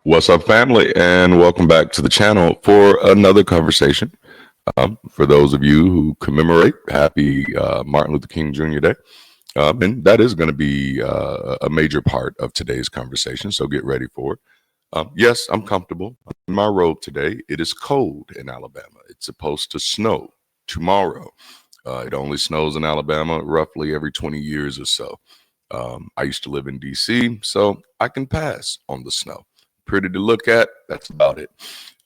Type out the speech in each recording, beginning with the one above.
What's up, family, and welcome back to the channel for another conversation. For those of you who commemorate Happy Martin Luther King Jr. Day, and that is going to be a major part of today's conversation, so get ready for it. Yes, I'm comfortable in my robe today. It is cold in Alabama. It's supposed to snow tomorrow. It only snows in Alabama roughly every 20 years or so. I used to live in DC, so I can pass on the snow. Pretty to look at. That's about it.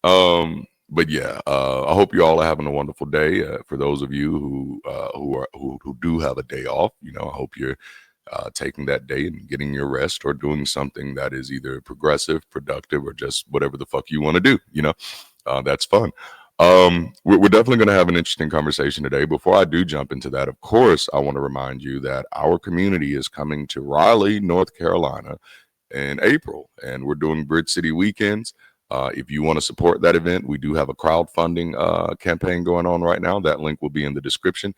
But yeah, I hope you all are having a wonderful day. For those of you who do have a day off, I hope you're taking that day and getting your rest or doing something that is either progressive, productive, or just whatever the fuck you want to do. That's fun. We're definitely going to have an interesting conversation today. Before I do jump into that, of course, I want to remind you that our community is coming to Raleigh, North Carolina in April, and we're doing BridgeCity weekends. If you want to support that event, we do have a crowdfunding campaign going on right now. That link will be in the description.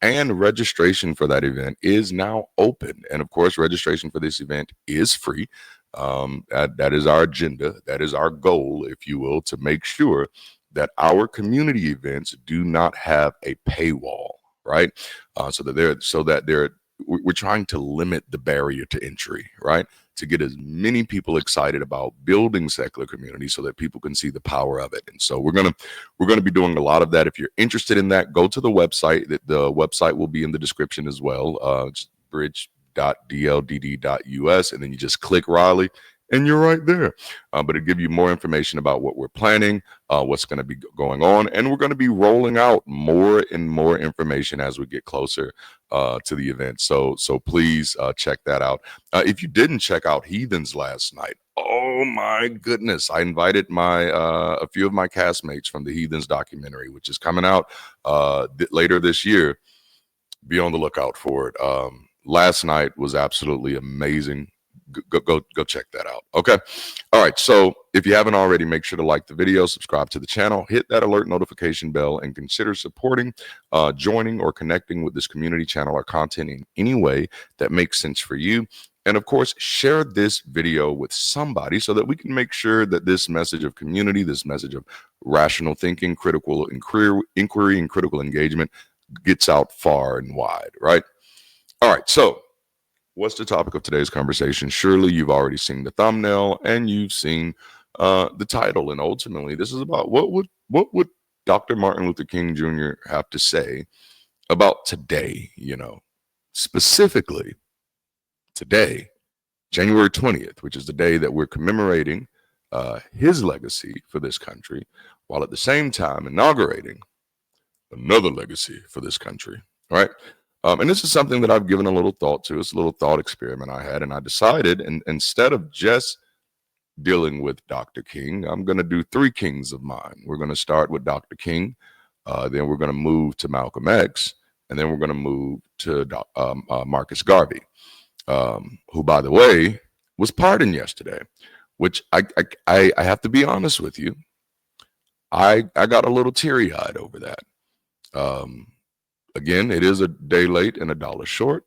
And registration for that event is now open. And of course, registration for this event is free. That is our agenda. That is our goal, if you will, to make sure that our community events do not have a paywall, right? We're trying to limit the barrier to entry, right? To get as many people excited about building secular community so that people can see the power of it. And so we're gonna be doing a lot of that. If you're interested in that, go to the website. The website will be in the description as well. It's bridge.dldd.us, and then you just click Raleigh and you're right there. But it'll give you more information about what we're planning, what's going to be going on, and we're going to be rolling out more and more information as we get closer to the event. So please check that out. If you didn't check out Heathens last night, oh my goodness, I invited a few of my castmates from the Heathens documentary, which is coming out later this year. Be on the lookout for it. Last night was absolutely amazing. Go check that out. Okay. All right. So if you haven't already, make sure to like the video, subscribe to the channel, hit that alert notification bell, and consider supporting, joining, or connecting with this community channel or content in any way that makes sense for you. And of course, share this video with somebody so that we can make sure that this message of community, this message of rational thinking, critical inquiry, and critical engagement gets out far and wide, right? All right. So what's the topic of today's conversation? Surely you've already seen the thumbnail and you've seen the title. And ultimately, this is about what would Dr. Martin Luther King Jr. have to say about today, specifically today, January 20th, which is the day that we're commemorating his legacy for this country, while at the same time inaugurating another legacy for this country, right? And this is something that I've given a little thought to. It's a little thought experiment I had, and I decided, and instead of just dealing with Dr. King, I'm going to do three kings of mine. We're going to start with Dr. King, then we're going to move to Malcolm X, and then we're going to move to Marcus Garvey, who, by the way, was pardoned yesterday. Which I have to be honest with you, I got a little teary-eyed over that. Again, it is a day late and a dollar short.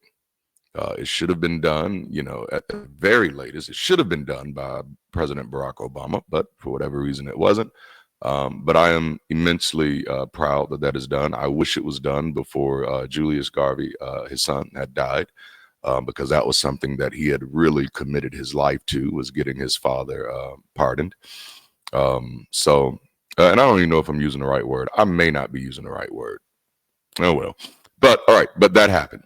It should have been done, at the very latest. It should have been done by President Barack Obama, but for whatever reason, it wasn't. But I am immensely proud that that is done. I wish it was done before Julius Garvey, his son, had died, because that was something that he had really committed his life to, was getting his father pardoned. And I don't even know if I'm using the right word. I may not be using the right word. Oh, well, but all right. But that happened.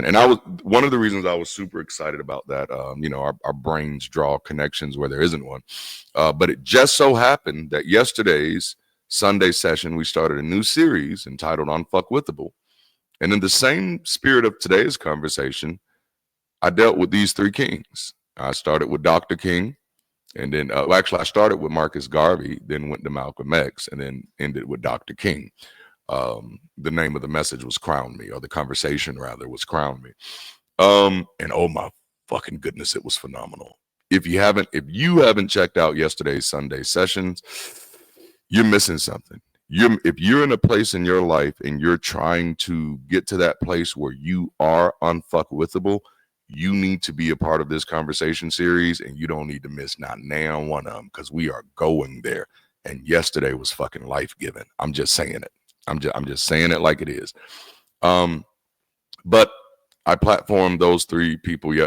And I was one of the reasons I was super excited about that. Our brains draw connections where there isn't one. But it just so happened that yesterday's Sunday session, we started a new series entitled Unfuckwithable. And in the same spirit of today's conversation, I dealt with these three kings. I started with Dr. King. And then I started with Marcus Garvey, then went to Malcolm X, and then ended with Dr. King. The name of the message was Crown Me, or the conversation rather was Crown Me. And oh my fucking goodness, it was phenomenal. If you haven't checked out yesterday's Sunday sessions, you're missing something. If you're in a place in your life and you're trying to get to that place where you are unfuckwithable, you need to be a part of this conversation series, and you don't need to miss not now one of them, because we are going there. And yesterday was fucking life-giving. I'm just saying it. I'm just saying it like it is. But I platformed those three people. We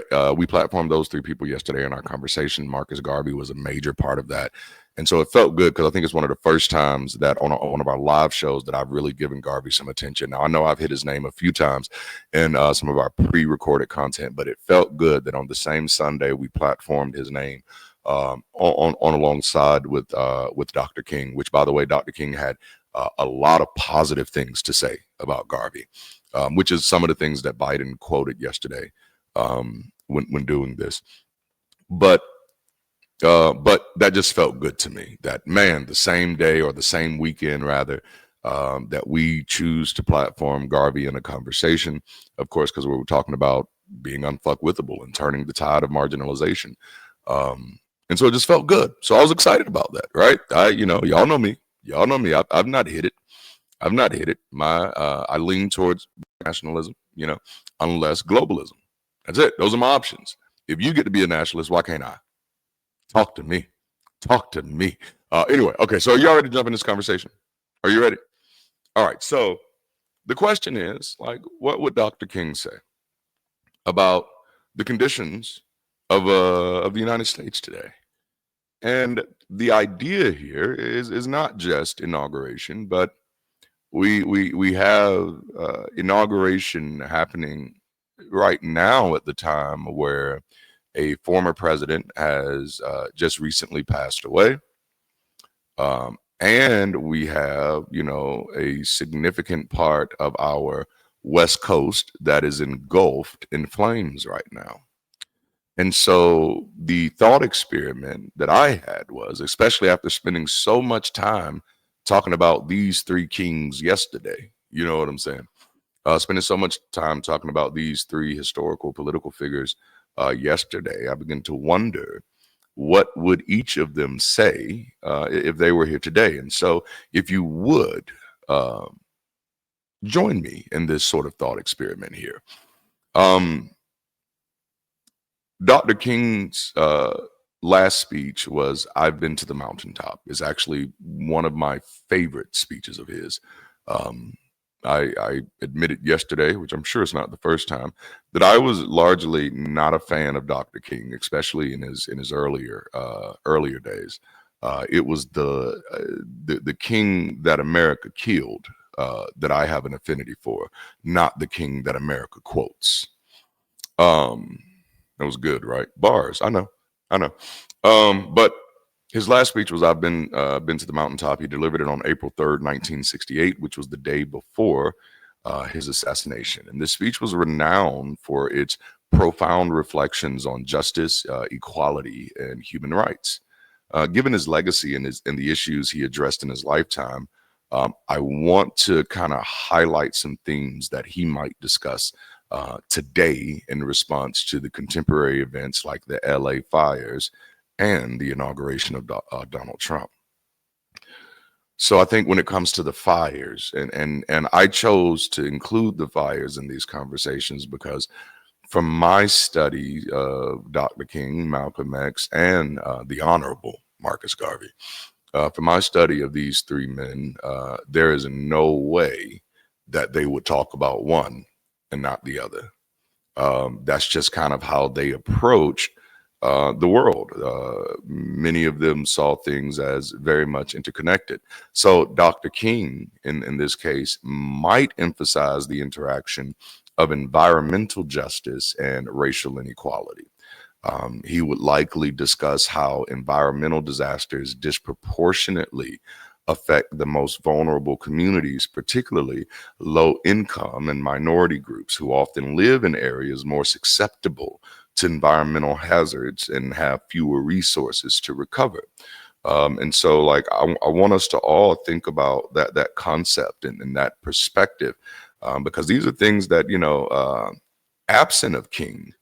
platformed those three people yesterday in our conversation. Marcus Garvey was a major part of that. And so it felt good, because I think it's one of the first times that on one of our live shows that I've really given Garvey some attention. Now, I know I've hit his name a few times in some of our pre-recorded content, but it felt good that on the same Sunday we platformed his name on alongside with Dr. King, which, by the way, Dr. King had a lot of positive things to say about Garvey, which is some of the things that Biden quoted yesterday when doing this. But that just felt good to me, that, man, the same day, or the same weekend rather, that we choose to platform Garvey in a conversation, of course, because we were talking about being unfuckwithable and turning the tide of marginalization. And so it just felt good. So I was excited about that, right? Y'all know me. I've not hit it. I lean towards nationalism, unless globalism. That's it. Those are my options. If you get to be a nationalist, why can't I? Talk to me. Anyway, okay, so are you ready to jump in this conversation? Are you ready? All right, so the question is, like, what would Dr. King say about the conditions of the United States today? And the idea here is not just inauguration, but we have inauguration happening right now at the time where a former president has just recently passed away. And we have, a significant part of our West Coast that is engulfed in flames right now. And so the thought experiment that I had was, especially after spending so much time talking about these three kings yesterday, you know what I'm saying? Spending so much time talking about these three historical political figures yesterday, I began to wonder, what would each of them say if they were here today? And so if you would join me in this sort of thought experiment here. Dr. King's last speech was, "I've been to the mountaintop," is actually one of my favorite speeches of his. I admitted yesterday, which I'm sure is not the first time, that I was largely not a fan of Dr. King, especially in his earlier days. It was the king that America killed that I have an affinity for, not the king that America quotes. That was good, right? Bars, I know. But his last speech was, "I've been to the mountaintop." He delivered it on April 3rd, 1968, which was the day before his assassination. And this speech was renowned for its profound reflections on justice, equality, and human rights. Given his legacy and the issues he addressed in his lifetime, I want to kind of highlight some themes that he might discuss today in response to the contemporary events like the LA fires and the inauguration of Donald Trump. So I think when it comes to the fires, and I chose to include the fires in these conversations because from my study of Dr. King, Malcolm X, and the Honorable Marcus Garvey, from my study of these three men, there is no way that they would talk about one and not the other. That's just kind of how they approached the world. Many of them saw things as very much interconnected. So Dr. King, in this case, might emphasize the interaction of environmental justice and racial inequality. He would likely discuss how environmental disasters disproportionately affect the most vulnerable communities, particularly low income and minority groups who often live in areas more susceptible to environmental hazards and have fewer resources to recover. And so, like, I want us to all think about that concept and that perspective, because these are things that, absent of King,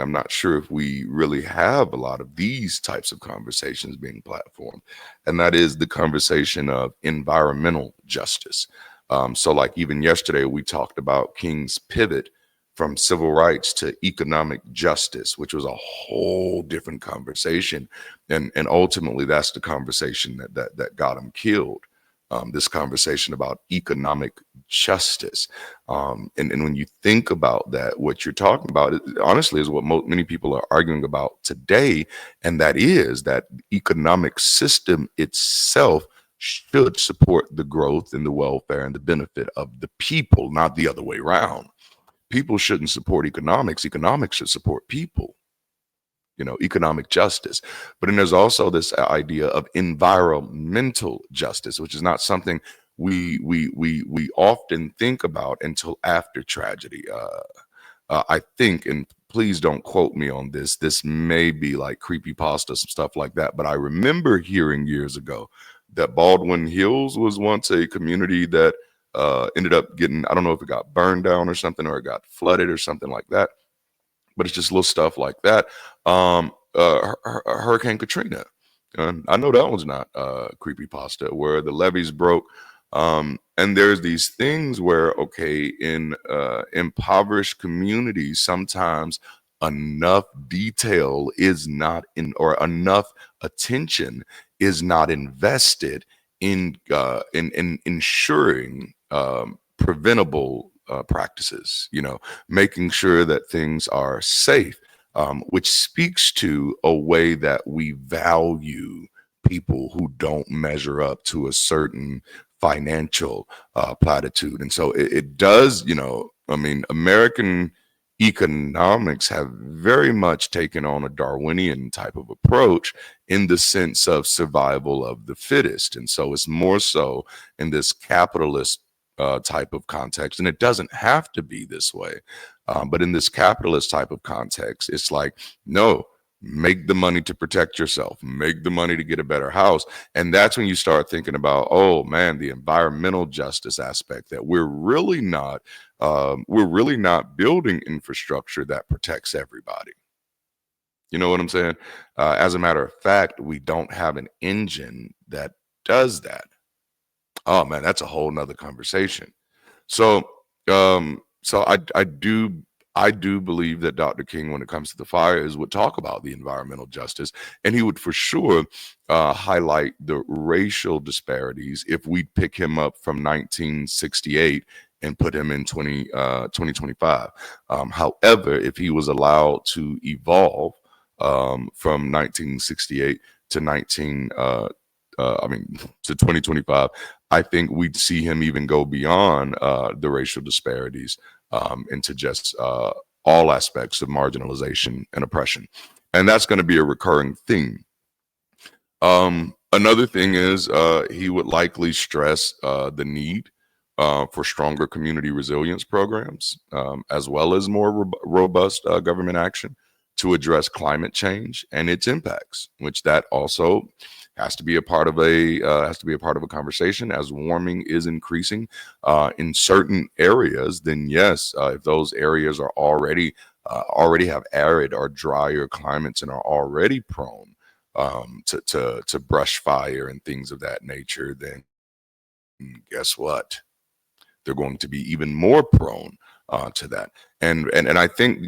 I'm not sure if we really have a lot of these types of conversations being platformed. And that is the conversation of environmental justice. So like even yesterday, we talked about King's pivot from civil rights to economic justice, which was a whole different conversation. And ultimately, that's the conversation that got him killed. This conversation about economic justice. And when you think about that, what you're talking about, honestly, is what many people are arguing about today. And that is that economic system itself should support the growth and the welfare and the benefit of the people, not the other way around. People shouldn't support economics. Economics should support people, economic justice. But then there's also this idea of environmental justice, which is not something we often think about until after tragedy. I think, and please don't quote me on this, this may be like creepypasta, some stuff like that, but I remember hearing years ago that Baldwin Hills was once a community that ended up getting, I don't know if it got burned down or something, or it got flooded or something like that. But it's just little stuff like that. Hurricane Katrina. I know that one's not creepypasta, where the levees broke. And there's these things where, okay, in impoverished communities, sometimes enough detail is not in, or enough attention is not invested in ensuring preventable practices, making sure that things are safe, which speaks to a way that we value people who don't measure up to a certain financial platitude. And so it does, American economics have very much taken on a Darwinian type of approach in the sense of survival of the fittest. And so it's more so in this capitalist type of context, and it doesn't have to be this way, but in this capitalist type of context, it's like, no, make the money to protect yourself, make the money to get a better house. And that's when you start thinking about, oh man, the environmental justice aspect, that we're really not building infrastructure that protects everybody. You know what I'm saying? As a matter of fact, we don't have an engine that does that. Oh man, that's a whole nother conversation. So, I do believe that Dr. King, when it comes to the fires, would talk about the environmental justice, and he would for sure highlight the racial disparities if we pick him up from 1968 and put him in 2025. However, if he was allowed to evolve from 1968 to to 2025, I think we'd see him even go beyond the racial disparities into just all aspects of marginalization and oppression. And that's going to be a recurring theme. Another thing is he would likely stress the need for stronger community resilience programs, as well as more robust government action to address climate change and its impacts, which that also has to be a part of a conversation. As warming is increasing in certain areas, then yes, if those areas are already have arid or drier climates and are already prone to brush fire and things of that nature, then guess what? They're going to be even more prone to that. And I think,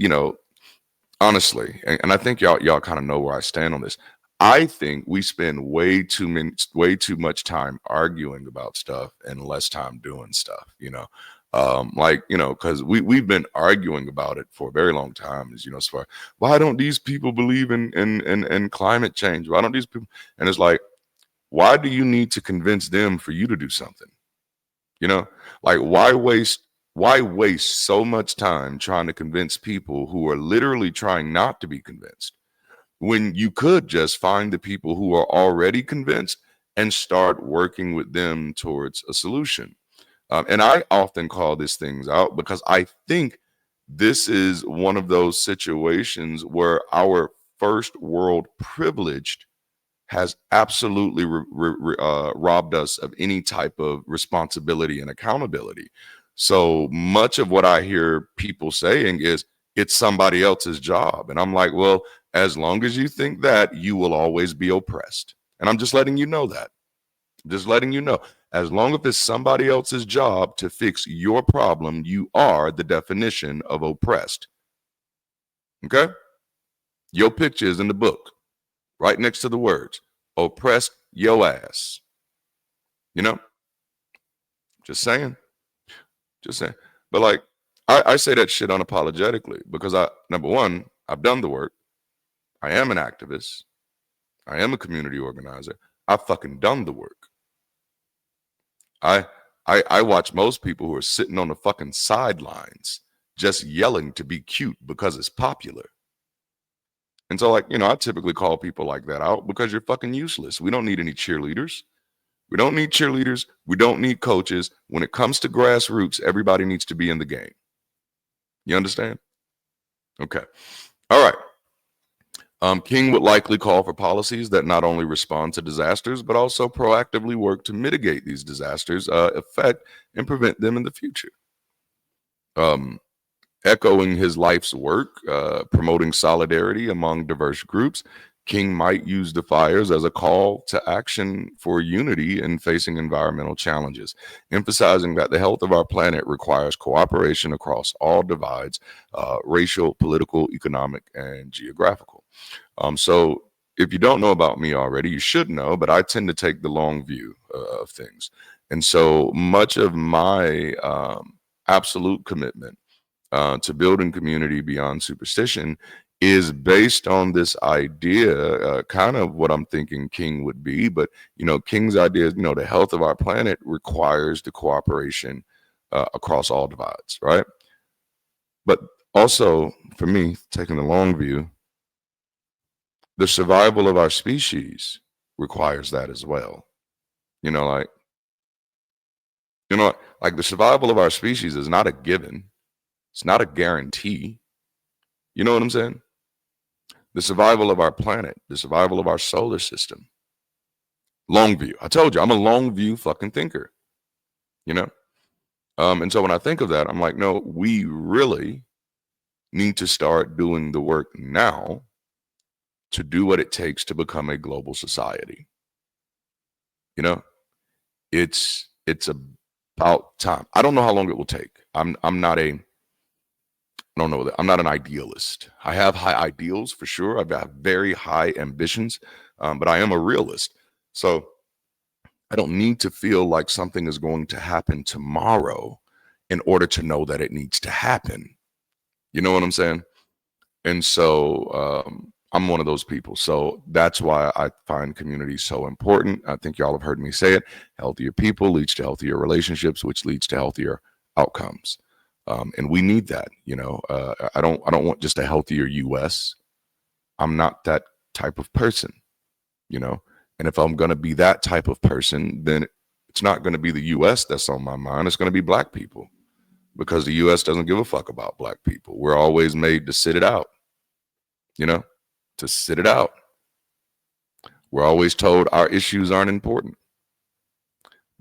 honestly, and I think y'all kind of know where I stand on this. I think we spend way too much time arguing about stuff and less time doing stuff, because we've been arguing about it for a very long time. As far, why don't these people believe in climate change? Why don't these people? And it's like, why do you need to convince them for you to do something? Like, why waste so much time trying to convince people who are literally trying not to be convinced, when you could just find the people who are already convinced and start working with them towards a solution? And I often call these things out because I think this is one of those situations where our first world privileged has absolutely robbed us of any type of responsibility and accountability. So much of what I hear people saying is it's somebody else's job. And I'm like, well, as long as you think that, you will always be oppressed. And I'm just letting you know that. Just letting you know. As long as it's somebody else's job to fix your problem, you are the definition of oppressed. Okay? Your picture is in the book, right next to the words, oppressed yo ass. You know? Just saying. Just saying. But like, I say that shit unapologetically because number one, I've done the work. I am an activist. I am a community organizer. I've fucking done the work. I watch most people who are sitting on the fucking sidelines just yelling to be cute because it's popular. And so, like, I typically call people like that out because you're fucking useless. We don't need any cheerleaders. We don't need cheerleaders. We don't need coaches. When it comes to grassroots, everybody needs to be in the game. You understand? Okay. All right. King would likely call for policies that not only respond to disasters, but also proactively work to mitigate these disasters' effect and prevent them in the future. Echoing his life's work, promoting solidarity among diverse groups, King might use the fires as a call to action for unity in facing environmental challenges, emphasizing that the health of our planet requires cooperation across all divides, racial, political, economic, and geographical. So if you don't know about me already, you should know, but I tend to take the long view of things. And so much of my absolute commitment to building community beyond superstition is based on this idea, kind of what I'm thinking King would be. But, King's idea is, the health of our planet requires the cooperation across all divides, right? But also, for me, taking the long view, the survival of our species requires that as well. Like the survival of our species is not a given. It's not a guarantee. You know what I'm saying? The survival of our planet, the survival of our solar system. Long view. I told you, I'm a long view fucking thinker. And so when I think of that, I'm like, no, we really need to start doing the work now to do what it takes to become a global society. It's about time. I don't know how long it will take. I'm not an idealist. I have high ideals for sure. I've got very high ambitions, but I am a realist. So I don't need to feel like something is going to happen tomorrow in order to know that it needs to happen. You know what I'm saying? And so I'm one of those people. So that's why I find community so important. I think y'all have heard me say it. Healthier people leads to healthier relationships, which leads to healthier outcomes. And we need that. I don't want just a healthier US. I'm not that type of person, and if I'm going to be that type of person, then it's not going to be the US that's on my mind. It's going to be black people, because the US doesn't give a fuck about black people. We're always made to sit it out, to sit it out. We're always told our issues aren't important.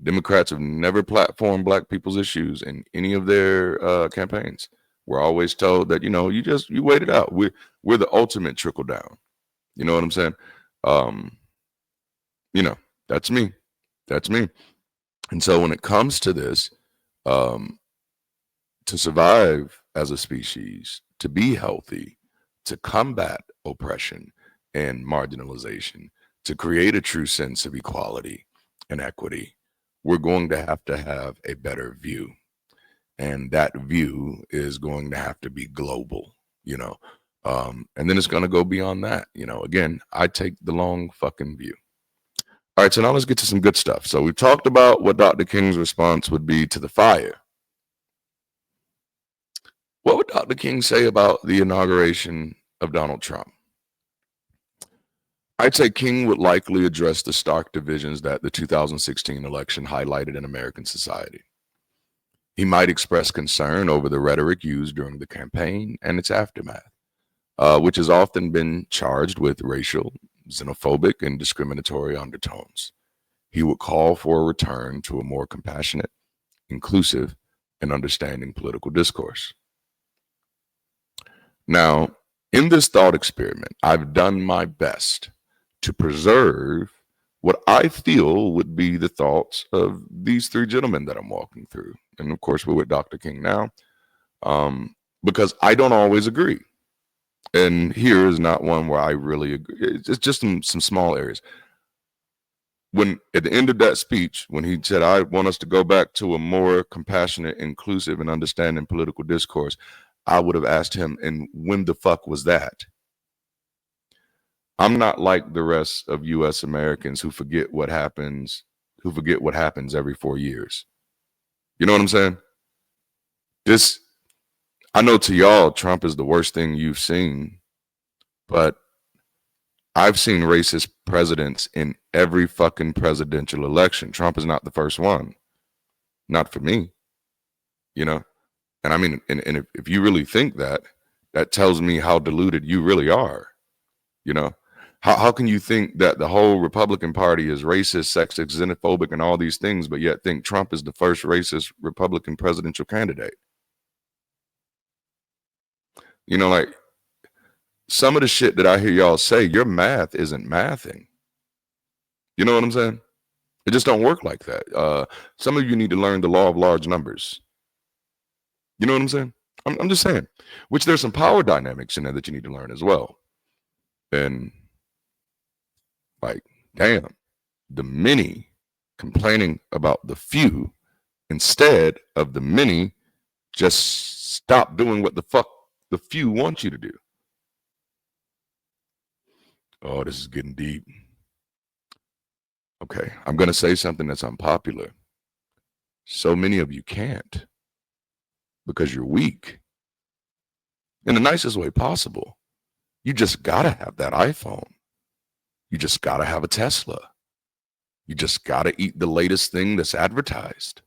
Democrats have never platformed black people's issues in any of their campaigns. We're always told that, you wait it out. We're the ultimate trickle down. You know what I'm saying? That's me. That's me. And so when it comes to this, to survive as a species, to be healthy, to combat oppression and marginalization, to create a true sense of equality and equity, we're going to have a better view. And that view is going to have to be global, and then it's going to go beyond that. Again, I take the long fucking view. All right, so now let's get to some good stuff. So we've talked about what Dr. King's response would be to the fire. What would Dr. King say about the inauguration of Donald Trump? I'd say King would likely address the stark divisions that the 2016 election highlighted in American society. He might express concern over the rhetoric used during the campaign and its aftermath, which has often been charged with racial, xenophobic, and discriminatory undertones. He would call for a return to a more compassionate, inclusive, and understanding political discourse. Now, in this thought experiment, I've done my best to preserve what I feel would be the thoughts of these three gentlemen that I'm walking through. And of course, we're with Dr. King now, because I don't always agree. And here is not one where I really agree. It's just some small areas. When at the end of that speech, when he said, I want us to go back to a more compassionate, inclusive, and understanding political discourse, I would have asked him, and when the fuck was that? I'm not like the rest of US Americans who forget what happens every 4 years. You know what I'm saying? I know to y'all, Trump is the worst thing you've seen, but I've seen racist presidents in every fucking presidential election. Trump is not the first one. Not for me, you know? And I mean, and if you really think that, that tells me how deluded you really are, you know? How can you think that the whole Republican Party is racist, sexist, xenophobic, and all these things, but yet think Trump is the first racist Republican presidential candidate? You know, like, some of the shit that I hear y'all say, your math isn't mathing. You know what I'm saying? It just don't work like that. Some of you need to learn the law of large numbers. You know what I'm saying? I'm just saying, which there's some power dynamics in there that you need to learn as well. And like, damn, the many complaining about the few instead of the many just stop doing what the fuck the few want you to do. Oh, this is getting deep. Okay, I'm going to say something that's unpopular. So many of you can't because you're weak. In the nicest way possible. You just got to have that iPhone. You just got to have a Tesla. You just got to eat the latest thing that's advertised.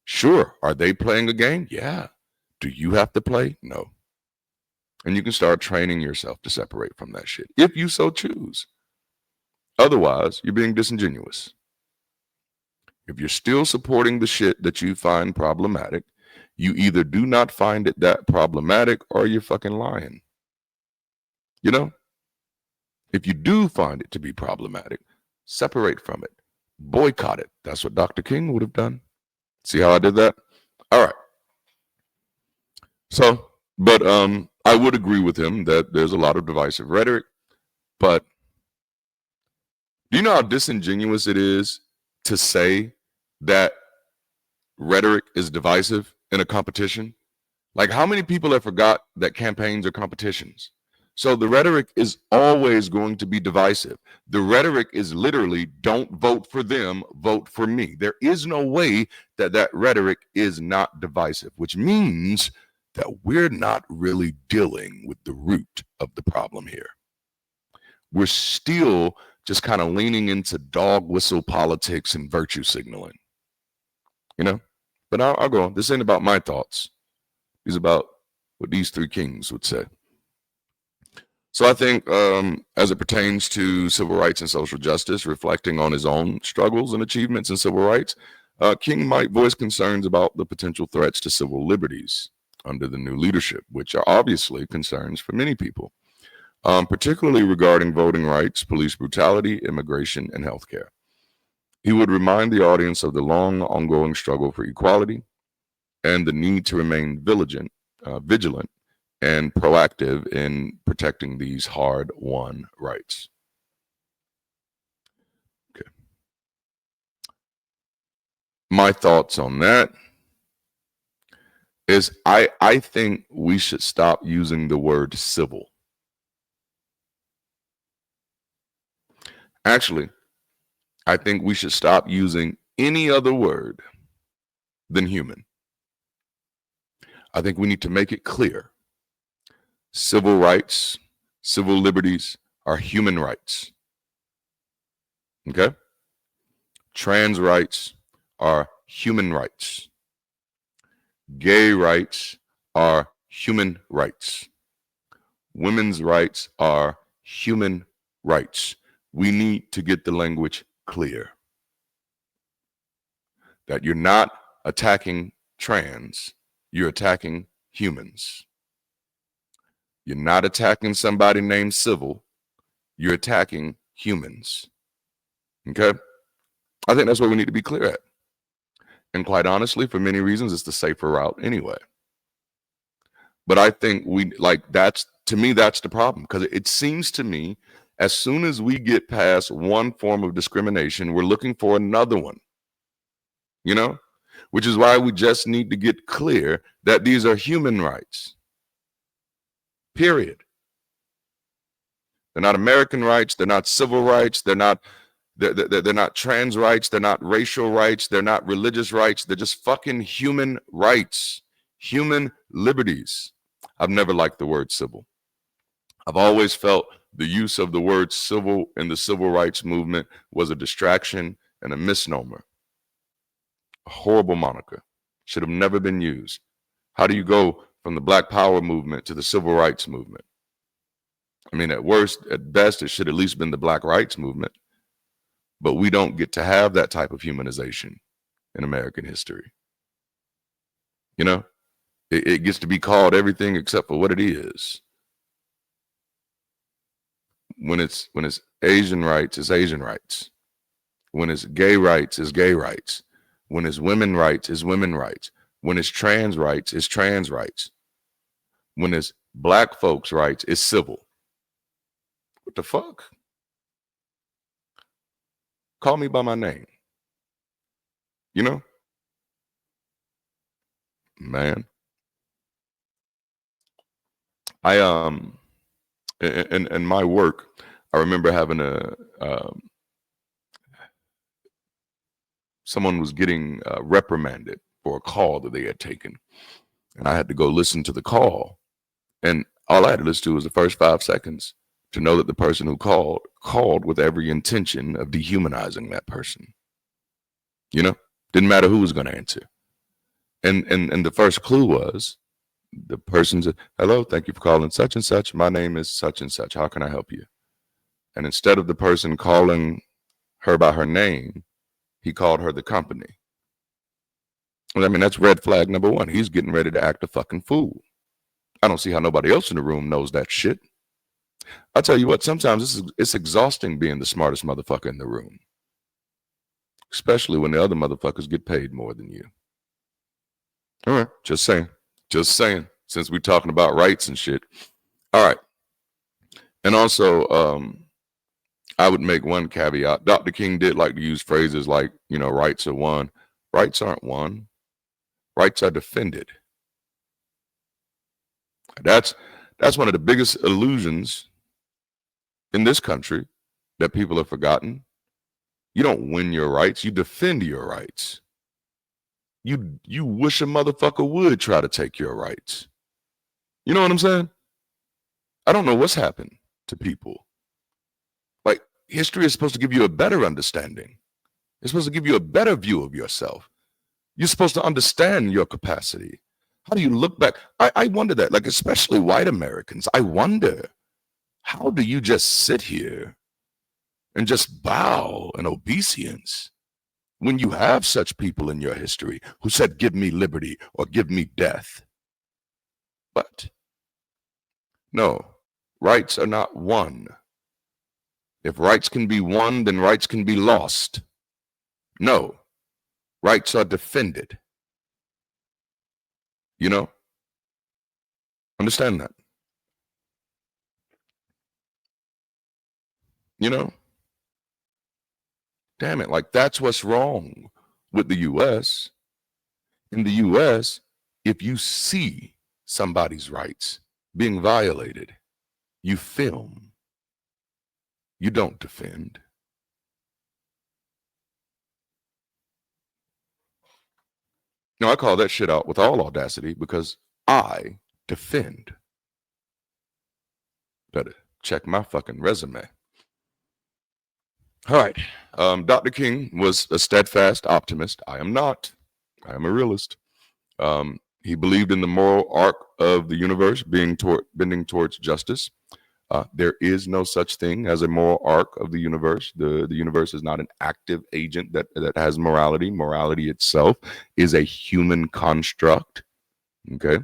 Sure, are they playing a game? Yeah. Do you have to play? No. And you can start training yourself to separate from that shit if you so choose. Otherwise, you're being disingenuous. If you're still supporting the shit that you find problematic, you either do not find it that problematic or you're fucking lying. You know? If you do find it to be problematic, separate from it. Boycott it. That's what Dr. King would have done. See how I did that? All right. So, but I would agree with him that there's a lot of divisive rhetoric, but do you know how disingenuous it is to say that rhetoric is divisive in a competition? Like, how many people have forgot that campaigns are competitions? So the rhetoric is always going to be divisive. The rhetoric is literally, don't vote for them, vote for me. There is no way that that rhetoric is not divisive, which means that we're not really dealing with the root of the problem here. We're still just kind of leaning into dog whistle politics and virtue signaling, you know? But I'll go on. This ain't about my thoughts. It's about what these three kings would say. So I think as it pertains to civil rights and social justice, reflecting on his own struggles and achievements in civil rights, King might voice concerns about the potential threats to civil liberties under the new leadership, which are obviously concerns for many people, particularly regarding voting rights, police brutality, immigration, and healthcare. He would remind the audience of the long ongoing struggle for equality and the need to remain vigilant and proactive in protecting these hard-won rights. Okay. My thoughts on that is I think we should stop using the word civil. Actually, I think we should stop using any other word than human. I think we need to make it clear. Civil rights, civil liberties are human rights. Okay? Trans rights are human rights. Gay rights are human rights. Women's rights are human rights. We need to get the language clear. That you're not attacking trans, you're attacking humans. You're not attacking somebody named Civil, you're attacking humans. Okay. I think that's what we need to be clear at. And quite honestly, for many reasons, it's the safer route anyway. But I think to me, that's the problem. Because it seems to me, as soon as we get past one form of discrimination, we're looking for another one, which is why we just need to get clear that these are human rights, period. They're not American rights. They're not civil rights. They're not trans rights. They're not racial rights. They're not religious rights. They're just fucking human rights, human liberties. I've never liked the word civil. I've always felt the use of the word civil in the civil rights movement was a distraction and a misnomer. A horrible moniker. Should have never been used. How do you go from the Black Power movement to the civil rights movement? I mean, at best, it should at least been the Black Rights movement. But we don't get to have that type of humanization in American history. It gets to be called everything except for what it is. When it's Asian rights, it's Asian rights. When it's gay rights, it's gay rights. When it's women rights, it's women rights. When it's trans rights, it's trans rights. When it's Black folks' rights, it's civil. What the fuck? Call me by my name. Man. I in my work, I remember having someone was getting reprimanded for a call that they had taken, and I had to go listen to the call, and all I had to listen to was the first 5 seconds to know that the person who called with every intention of dehumanizing that person. Didn't matter who was going to answer, and the first clue was the person said, "Hello, thank you for calling such and such. My name is such and such. How can I help you?" And instead of the person calling her by her name, he called her the company. I mean, that's red flag number one. He's getting ready to act a fucking fool. I don't see how nobody else in the room knows that shit. I'll tell you what, sometimes it's exhausting being the smartest motherfucker in the room, especially when the other motherfuckers get paid more than you. All right, just saying, since we're talking about rights and shit. All right. And also, I would make one caveat. Dr. King did like to use phrases like, rights are won. Rights aren't won. Rights are defended. That's one of the biggest illusions in this country that people have forgotten. You don't win your rights, you defend your rights. You wish a motherfucker would try to take your rights. You know what I'm saying? I don't know what's happened to people. Like, history is supposed to give you a better understanding. It's supposed to give you a better view of yourself. You're supposed to understand your capacity. How do you look back? I wonder that, like, especially white Americans. I wonder, how do you just sit here and just bow in obeisance when you have such people in your history who said, "Give me liberty" or "Give me death"? But no, rights are not won. If rights can be won, then rights can be lost. No, rights are defended. Understand that. Damn it, like, that's what's wrong with the US. In the US, if you see somebody's rights being violated, you film. You don't defend. No, I call that shit out with all audacity because I defend. Better check my fucking resume. All right. Dr. King was a steadfast optimist. I am not. I am a realist. He believed in the moral arc of the universe bending towards justice. There is no such thing as a moral arc of the universe. The universe is not an active agent that has morality. Morality itself is a human construct. Okay.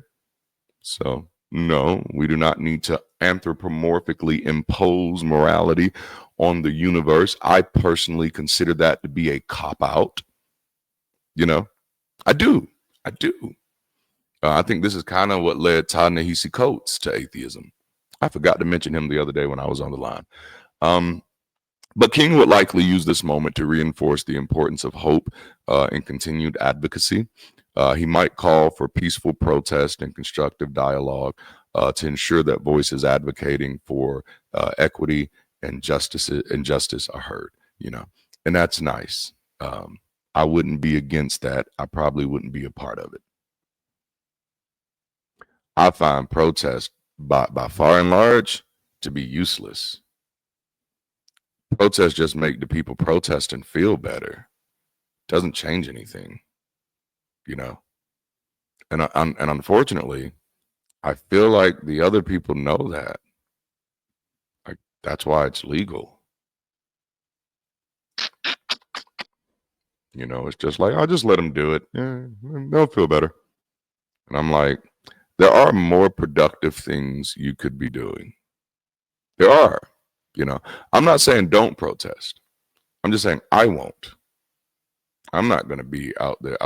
So No, we do not need to anthropomorphically impose morality on the universe. I personally consider that to be a cop-out. You know, I do. I do. I think this is kind of what led Ta-Nehisi Coates to atheism. I forgot to mention him the other day when I was on the line. But King would likely use this moment to reinforce the importance of hope and continued advocacy. He might call for peaceful protest and constructive dialogue to ensure that voices advocating for equity and justice are heard, you know, and that's nice. I wouldn't be against that. I probably wouldn't be a part of it. I find protest by far and large to be useless. Protests just make the people protesting feel better. Doesn't change anything, you know. And unfortunately, I feel like the other people know that. Like that's why it's legal. You know, it's just like I'll just let them do it. Yeah, they'll feel better. And I'm like, there are more productive things you could be doing. There are. You know, I'm not saying don't protest. I'm just saying I won't. I'm not going to be out there.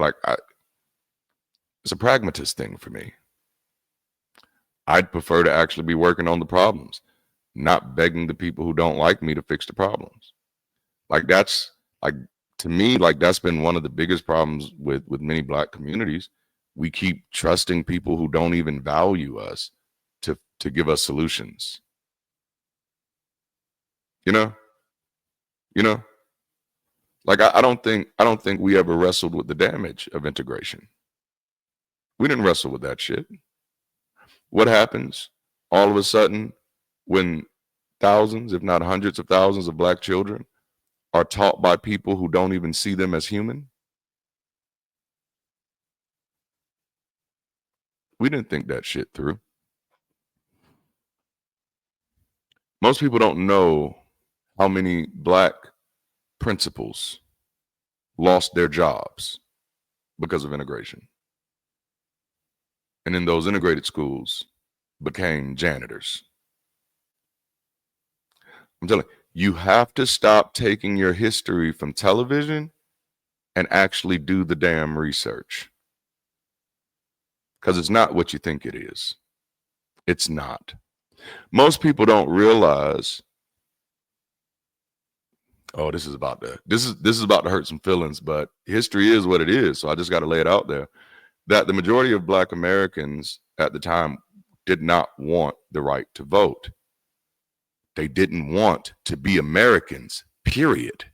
It's a pragmatist thing for me. I'd prefer to actually be working on the problems, not begging the people who don't like me to fix the problems. Like that's like to me, like that's been one of the biggest problems with many Black communities. We keep trusting people who don't even value us to give us solutions. You know, like I don't think we ever wrestled with the damage of integration. We didn't wrestle with that shit. What happens all of a sudden when thousands, if not hundreds of thousands of Black children are taught by people who don't even see them as human? We didn't think that shit through. Most people don't know how many Black principals lost their jobs because of integration. And in those integrated schools became janitors. I'm telling you, you have to stop taking your history from television and actually do the damn research. Because it's not what you think it is. It's not. Most people don't realize, oh, this is about to hurt some feelings, but history is what it is. So I just got to lay it out there that the majority of Black Americans at the time did not want the right to vote. They didn't want to be Americans, period.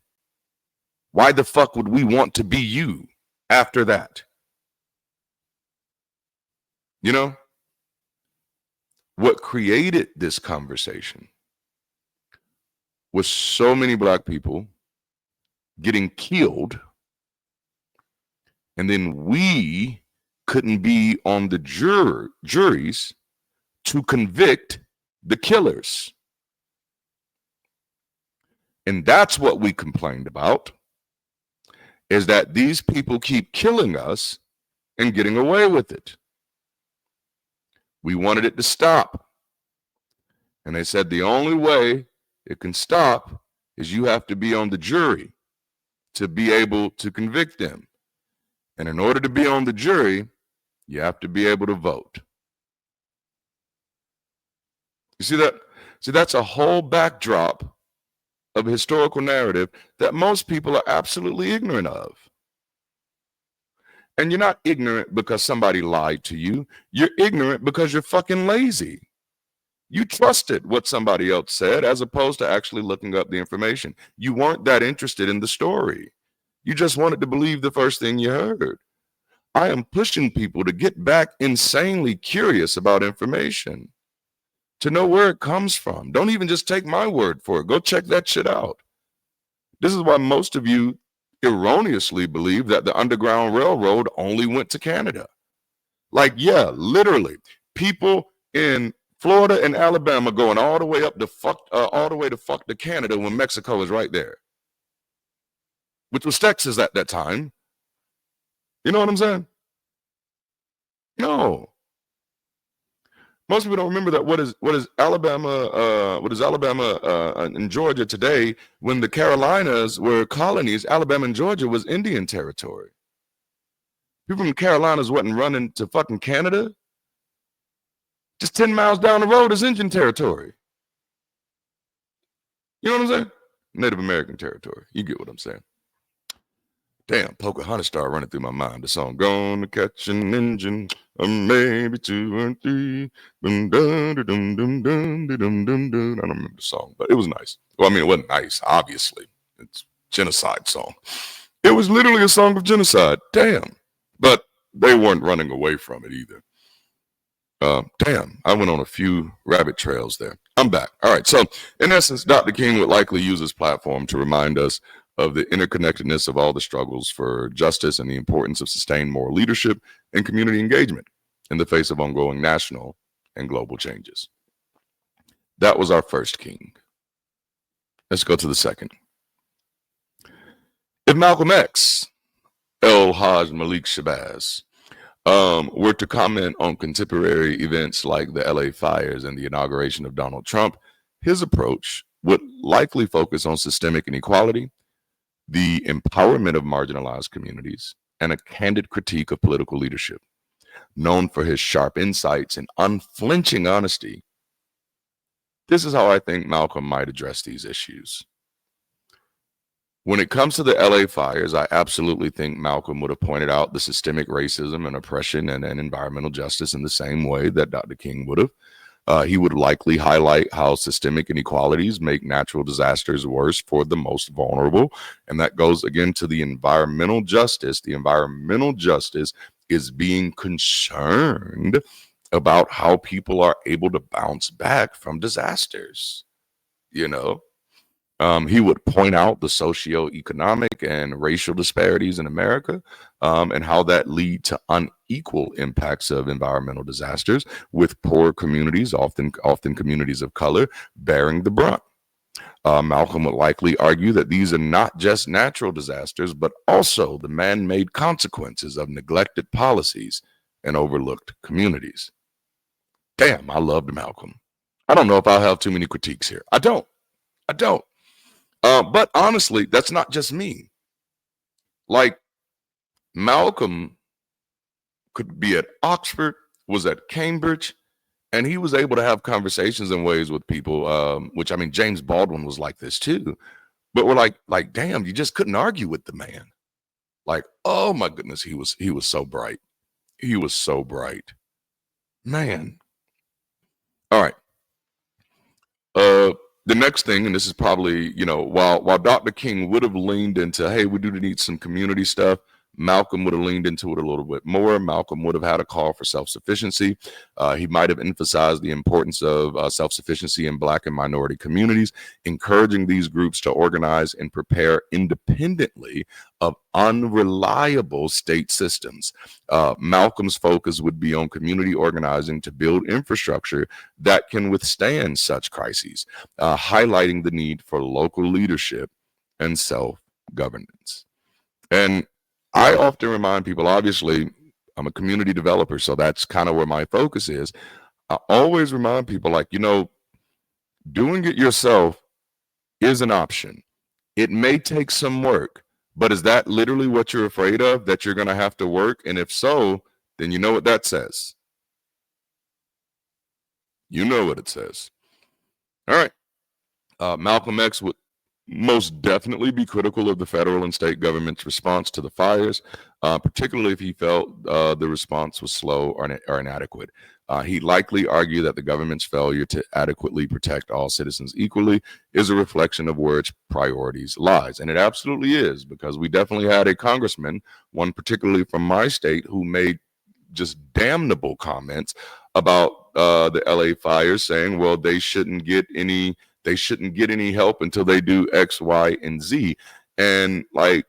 Why the fuck would we want to be you after that? You know, what created this conversation was so many Black people getting killed, and then we couldn't be on the juries to convict the killers. And that's what we complained about, is that these people keep killing us and getting away with it. We wanted it to stop. And they said the only way it can stop is you have to be on the jury to be able to convict them. And in order to be on the jury, you have to be able to vote. You see that? See, that's a whole backdrop of a historical narrative that most people are absolutely ignorant of. And you're not ignorant because somebody lied to you. You're ignorant because you're fucking lazy. You trusted what somebody else said as opposed to actually looking up the information. You weren't that interested in the story. You just wanted to believe the first thing you heard. I am pushing people to get back insanely curious about information, to know where it comes from. Don't even just take my word for it. Go check that shit out. This is why most of you erroneously believe that the Underground Railroad only went to Canada. Like, yeah, literally, people in Florida and Alabama going all the way up to fuck to Canada when Mexico is right there, which was Texas at that time. You know what I'm saying? No. Most people don't remember that. What is Alabama? What is Alabama and Georgia today? When the Carolinas were colonies, Alabama and Georgia was Indian territory. People from the Carolinas wasn't running to fucking Canada. Just 10 miles down the road is Indian territory. You know what I'm saying? Native American territory. You get what I'm saying. Damn, Pocahontas started running through my mind. The song, Gonna Catch an Engine, maybe 2 or 3. I don't remember the song, but it was nice. Well, I mean, it wasn't nice, obviously. It's a genocide song. It was literally a song of genocide. Damn. But they weren't running away from it either. Damn, I went on a few rabbit trails there. I'm back. All right. So, in essence, Dr. King would likely use his platform to remind us of the interconnectedness of all the struggles for justice and the importance of sustained moral leadership and community engagement in the face of ongoing national and global changes. That was our first king. Let's go to the second. If Malcolm X, El Haj Malik Shabazz, were to comment on contemporary events like the LA fires and the inauguration of Donald Trump, his approach would likely focus on systemic inequality, the empowerment of marginalized communities, and a candid critique of political leadership. Known for his sharp insights and unflinching honesty, this is how I think Malcolm might address these issues. When it comes to the LA fires, I absolutely think Malcolm would have pointed out the systemic racism and oppression and environmental justice in the same way that Dr. King would have. He would likely highlight how systemic inequalities make natural disasters worse for the most vulnerable. And that goes again to the environmental justice. The environmental justice is being concerned about how people are able to bounce back from disasters. You know, he would point out the socioeconomic and racial disparities in America, and how that lead to unequal impacts of environmental disasters, with poor communities, often communities of color, bearing the brunt. Malcolm would likely argue that these are not just natural disasters, but also the man-made consequences of neglected policies and overlooked communities. Damn, I loved Malcolm. I don't know if I'll have too many critiques here. I don't. But honestly, that's not just me. Like, Malcolm could be at Oxford, was at Cambridge, and he was able to have conversations in ways with people, which, I mean, James Baldwin was like this too. But we're like, damn, you just couldn't argue with the man. Like, oh my goodness, he was so bright. He was so bright. Man. All right. The next thing, and this is probably, you know, while Dr. King would have leaned into, hey, we do need some community stuff, Malcolm would have leaned into it a little bit more. Malcolm would have had a call for self-sufficiency. He might have emphasized the importance of self-sufficiency in Black and minority communities, encouraging these groups to organize and prepare independently of unreliable state systems. Malcolm's focus would be on community organizing to build infrastructure that can withstand such crises, highlighting the need for local leadership and self-governance. And I often remind people, obviously, I'm a community developer, so that's kind of where my focus is. I always remind people, like, you know, doing it yourself is an option. It may take some work, but is that literally what you're afraid of, that you're going to have to work? And if so, then you know what that says. You know what it says. All right. Malcolm X would most definitely be critical of the federal and state government's response to the fires, particularly if he felt the response was slow or inadequate. He'd likely argue that the government's failure to adequately protect all citizens equally is a reflection of where its priorities lies. And it absolutely is, because we definitely had a congressman, one particularly from my state, who made just damnable comments about the LA fires, saying, well, they shouldn't get any help until they do X, Y, and Z. And like,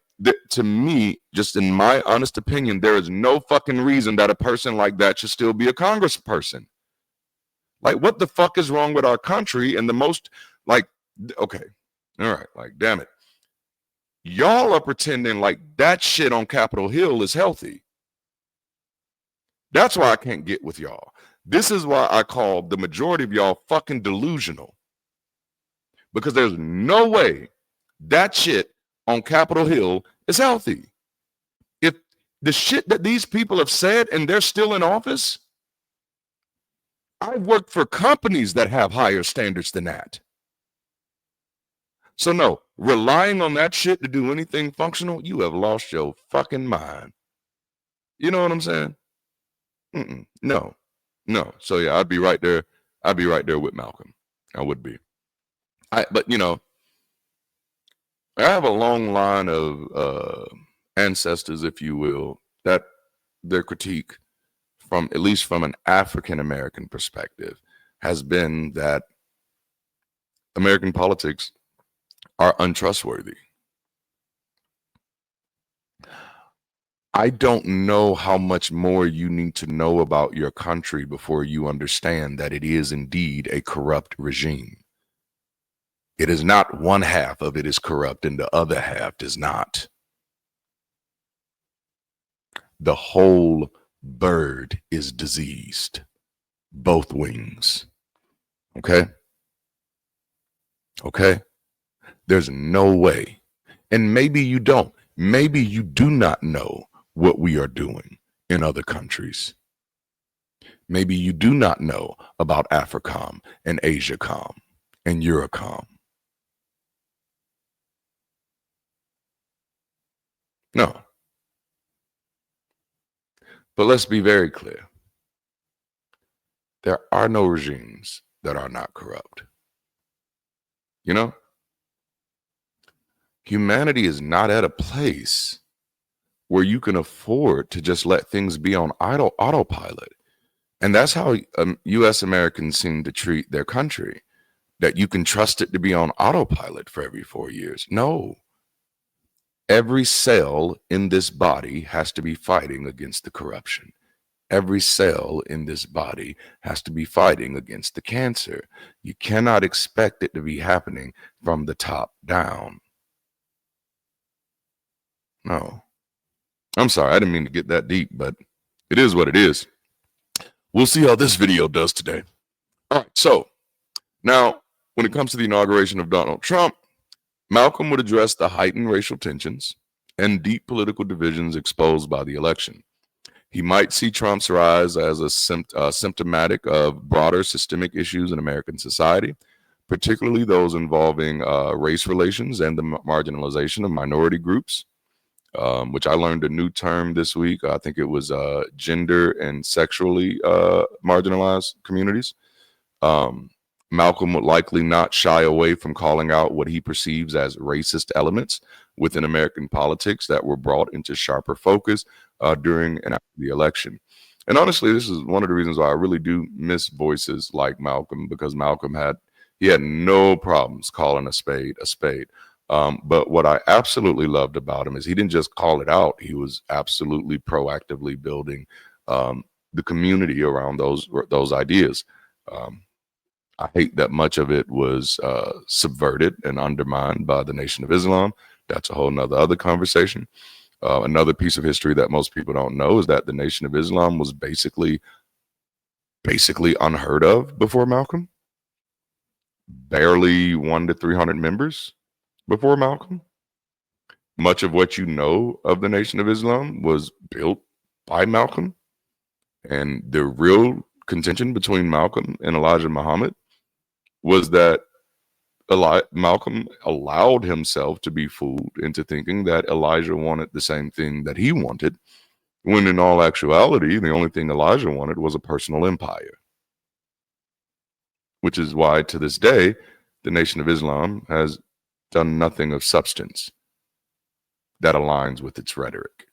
to me, just in my honest opinion, there is no fucking reason that a person like that should still be a congressperson. Like, what the fuck is wrong with our country? And the most, like, okay, all right, like, damn it. Y'all are pretending like that shit on Capitol Hill is healthy. That's why I can't get with y'all. This is why I call the majority of y'all fucking delusional. Because there's no way that shit on Capitol Hill is healthy. If the shit that these people have said and they're still in office, I've worked for companies that have higher standards than that. So no, relying on that shit to do anything functional, you have lost your fucking mind. You know what I'm saying? No. So yeah, I'd be right there. I'd be right there with Malcolm. I would be. But you know, I have a long line of ancestors, if you will, that their critique from, at least from an African American perspective, has been that American politics are untrustworthy. I don't know how much more you need to know about your country before you understand that it is indeed a corrupt regime. It is not one half of it is corrupt and the other half does not. The whole bird is diseased, both wings. Okay? There's no way. And maybe you don't. Maybe you do not know what we are doing in other countries. Maybe you do not know about AFRICOM and AsiaCom and Eurocom. No. But let's be very clear. There are no regimes that are not corrupt. You know? Humanity is not at a place where you can afford to just let things be on autopilot. And that's how U.S. Americans seem to treat their country, that you can trust it to be on autopilot for every 4 years. No. Every cell in this body has to be fighting against the corruption. Every cell in this body has to be fighting against the cancer. You cannot expect it to be happening from the top down. No. I'm sorry, I didn't mean to get that deep, but it is what it is. We'll see how this video does today. All right, so now when it comes to the inauguration of Donald Trump, Malcolm would address the heightened racial tensions and deep political divisions exposed by the election. He might see Trump's rise as a symptomatic of broader systemic issues in American society, particularly those involving race relations and the marginalization of minority groups, which I learned a new term this week. I think it was gender and sexually marginalized communities. Malcolm would likely not shy away from calling out what he perceives as racist elements within American politics that were brought into sharper focus during and after the election. And honestly, this is one of the reasons why I really do miss voices like Malcolm, because Malcolm had no problems calling a spade a spade. But what I absolutely loved about him is he didn't just call it out. He was absolutely proactively building the community around those ideas. I hate that much of it was subverted and undermined by the Nation of Islam. That's a whole other conversation. Another piece of history that most people don't know is that the Nation of Islam was basically unheard of before Malcolm. Barely 100 to 300 members before Malcolm. Much of what you know of the Nation of Islam was built by Malcolm. And the real contention between Malcolm and Elijah Muhammad was that Malcolm allowed himself to be fooled into thinking that Elijah wanted the same thing that he wanted, when in all actuality, the only thing Elijah wanted was a personal empire. Which is why, to this day, the Nation of Islam has done nothing of substance that aligns with its rhetoric.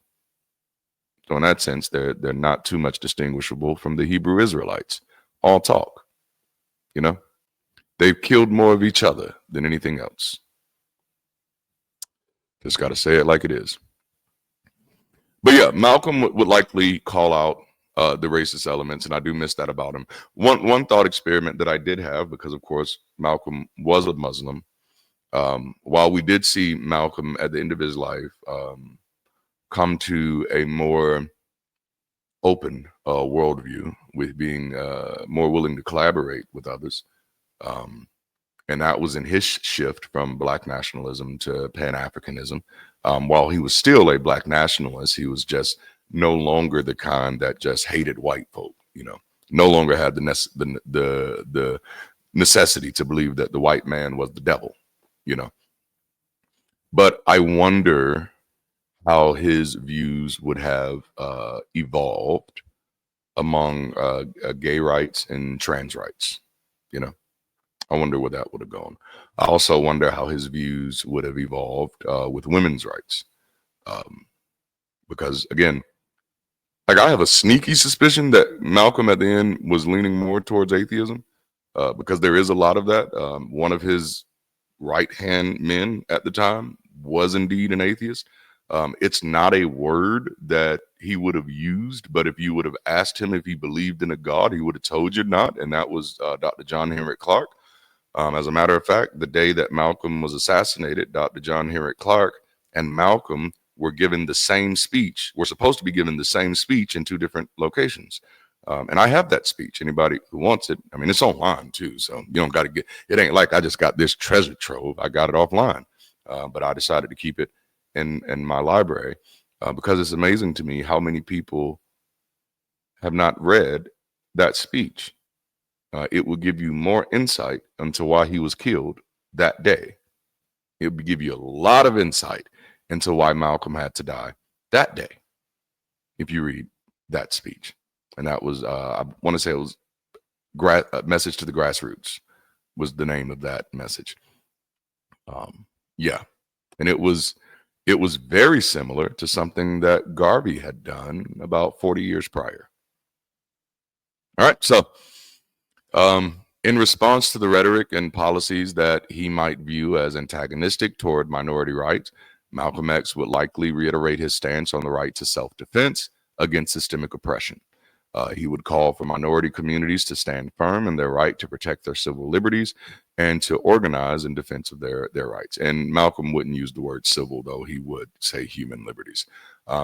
So in that sense, they're not too much distinguishable from the Hebrew Israelites. All talk, you know? They've killed more of each other than anything else. Just got to say it like it is. But yeah, Malcolm would likely call out the racist elements, and I do miss that about him. One thought experiment that I did have, because of course Malcolm was a Muslim, while we did see Malcolm at the end of his life come to a more open worldview, with being more willing to collaborate with others. And that was in his shift from Black nationalism to Pan-Africanism. While he was still a Black nationalist, he was just no longer the kind that just hated white folk, no longer had the necessity to believe that the white man was the devil, But I wonder how his views would have evolved among gay rights and trans rights, I wonder where that would have gone. I also wonder how his views would have evolved with women's rights. Because again, like, I have a sneaky suspicion that Malcolm at the end was leaning more towards atheism, because there is a lot of that. One of his right-hand men at the time was indeed an atheist. It's not a word that he would have used, but if you would have asked him if he believed in a God, he would have told you not, and that was Dr. John Henrik Clarke. As a matter of fact, the day that Malcolm was assassinated, Dr. John Henrik Clarke and Malcolm were given the same speech. We're supposed to be given the same speech in two different locations. And I have that speech. Anybody who wants it, I mean, it's online too, so you don't got to it ain't like I just got this treasure trove. I got it offline, but I decided to keep it in my library because it's amazing to me how many people have not read that speech. It will give you more insight into why he was killed that day. It will give you a lot of insight into why Malcolm had to die that day if you read that speech. And that was, I want to say it was Message to the Grassroots was the name of that message. Yeah. And it was very similar to something that Garvey had done about 40 years prior. All right. So, in response to the rhetoric and policies that he might view as antagonistic toward minority rights, Malcolm X would likely reiterate his stance on the right to self-defense against systemic oppression. He would call for minority communities to stand firm in their right to protect their civil liberties and to organize in defense of their rights. And Malcolm wouldn't use the word civil, though he would say human liberties,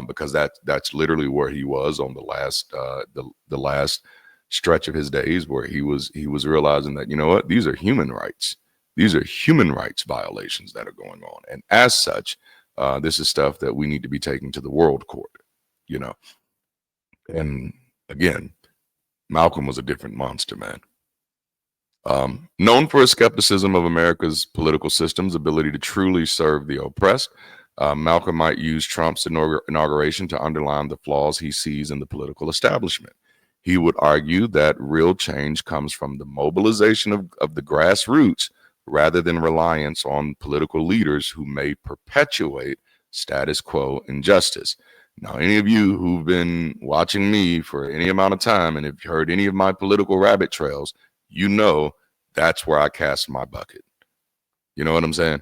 because that's literally where he was on the last stretch of his days, where he was realizing that, you know what, these are human rights. These are human rights violations that are going on. And as such, this is stuff that we need to be taking to the world court, And again, Malcolm was a different monster, man. Known for his skepticism of America's political system's ability to truly serve the oppressed, Malcolm might use Trump's inauguration to underline the flaws he sees in the political establishment. He would argue that real change comes from the mobilization of the grassroots rather than reliance on political leaders who may perpetuate status quo injustice. Now, any of you who've been watching me for any amount of time and have heard any of my political rabbit trails, you know that's where I cast my bucket. You know what I'm saying?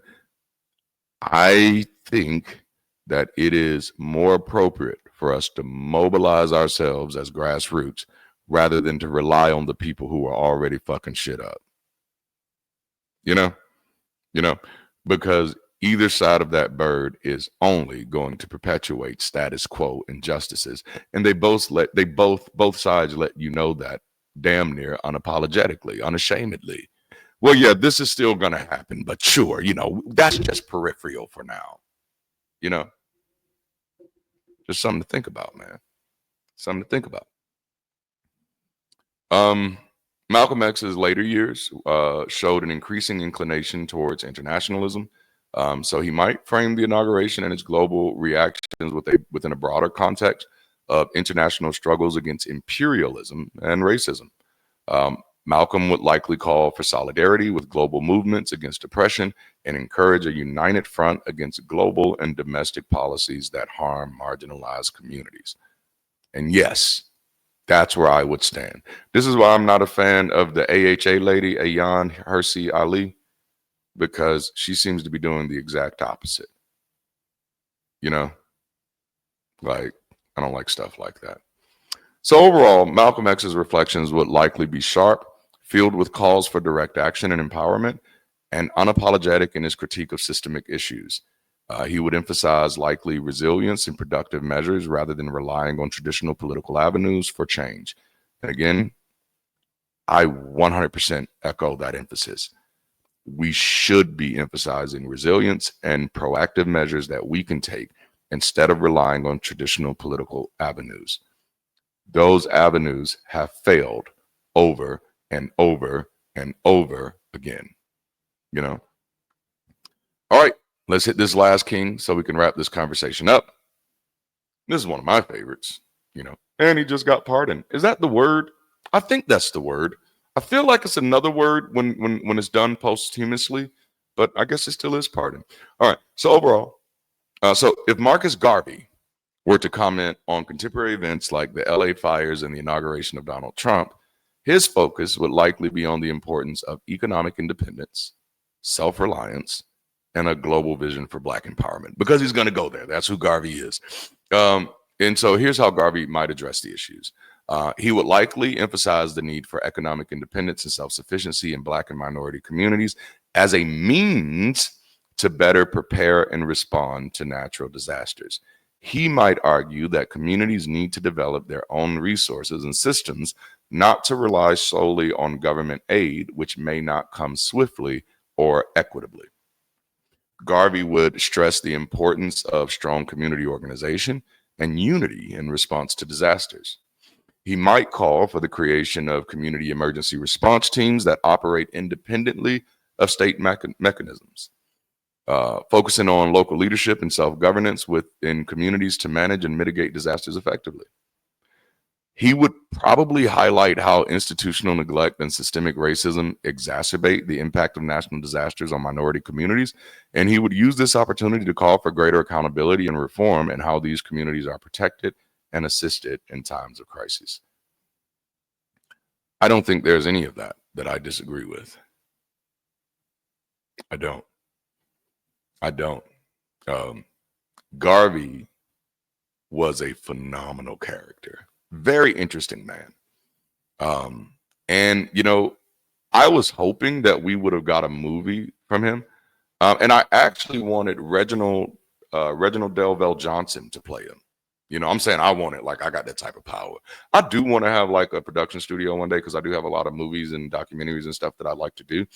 I think that it is more appropriate for us to mobilize ourselves as grassroots rather than to rely on the people who are already fucking shit up. Because either side of that bird is only going to perpetuate status quo injustices, and both sides let you know that damn near unapologetically, unashamedly. Well, yeah, this is still going to happen, but sure, that's just peripheral for now. Just something to think about, man. Something to think about. Malcolm X's later years showed an increasing inclination towards internationalism. So he might frame the inauguration and its global reactions within a broader context of international struggles against imperialism and racism. Malcolm would likely call for solidarity with global movements against oppression and encourage a united front against global and domestic policies that harm marginalized communities. And yes, that's where I would stand. This is why I'm not a fan of the AHA lady, Ayaan Hirsi Ali, because she seems to be doing the exact opposite. Like, I don't like stuff like that. So overall, Malcolm X's reflections would likely be sharp, filled with calls for direct action and empowerment, and unapologetic in his critique of systemic issues. He would emphasize likely resilience and productive measures rather than relying on traditional political avenues for change. And again, I 100% echo that emphasis. We should be emphasizing resilience and proactive measures that we can take instead of relying on traditional political avenues. Those avenues have failed over and over and over again, you know? All right, let's hit this last king so we can wrap this conversation up. This is one of my favorites, and he just got pardoned. Is that the word? I think that's the word. I feel like it's another word when it's done posthumously, but I guess it still is pardon. All right, so overall, so if Marcus Garvey were to comment on contemporary events like the LA fires and the inauguration of Donald Trump, his focus would likely be on the importance of economic independence, self-reliance, and a global vision for Black empowerment, because he's going to go there. That's who Garvey is. And so here's how Garvey might address the issues. He would likely emphasize the need for economic independence and self-sufficiency in Black and minority communities as a means to better prepare and respond to natural disasters. He might argue that communities need to develop their own resources and systems, not to rely solely on government aid, which may not come swiftly or equitably. Garvey would stress the importance of strong community organization and unity in response to disasters. He might call for the creation of community emergency response teams that operate independently of state mechanisms, focusing on local leadership and self-governance within communities to manage and mitigate disasters effectively. He would probably highlight how institutional neglect and systemic racism exacerbate the impact of national disasters on minority communities, and he would use this opportunity to call for greater accountability and reform in how these communities are protected and assisted in times of crisis. I don't think there's any of that I disagree with. I don't. Garvey was a phenomenal character. Very interesting man. And I was hoping that we would have got a movie from him. And I actually wanted Reginald Delvell Johnson to play him. I'm saying I want it, like I got that type of power. I do want to have like a production studio one day, because I do have a lot of movies and documentaries and stuff that I'd like to do.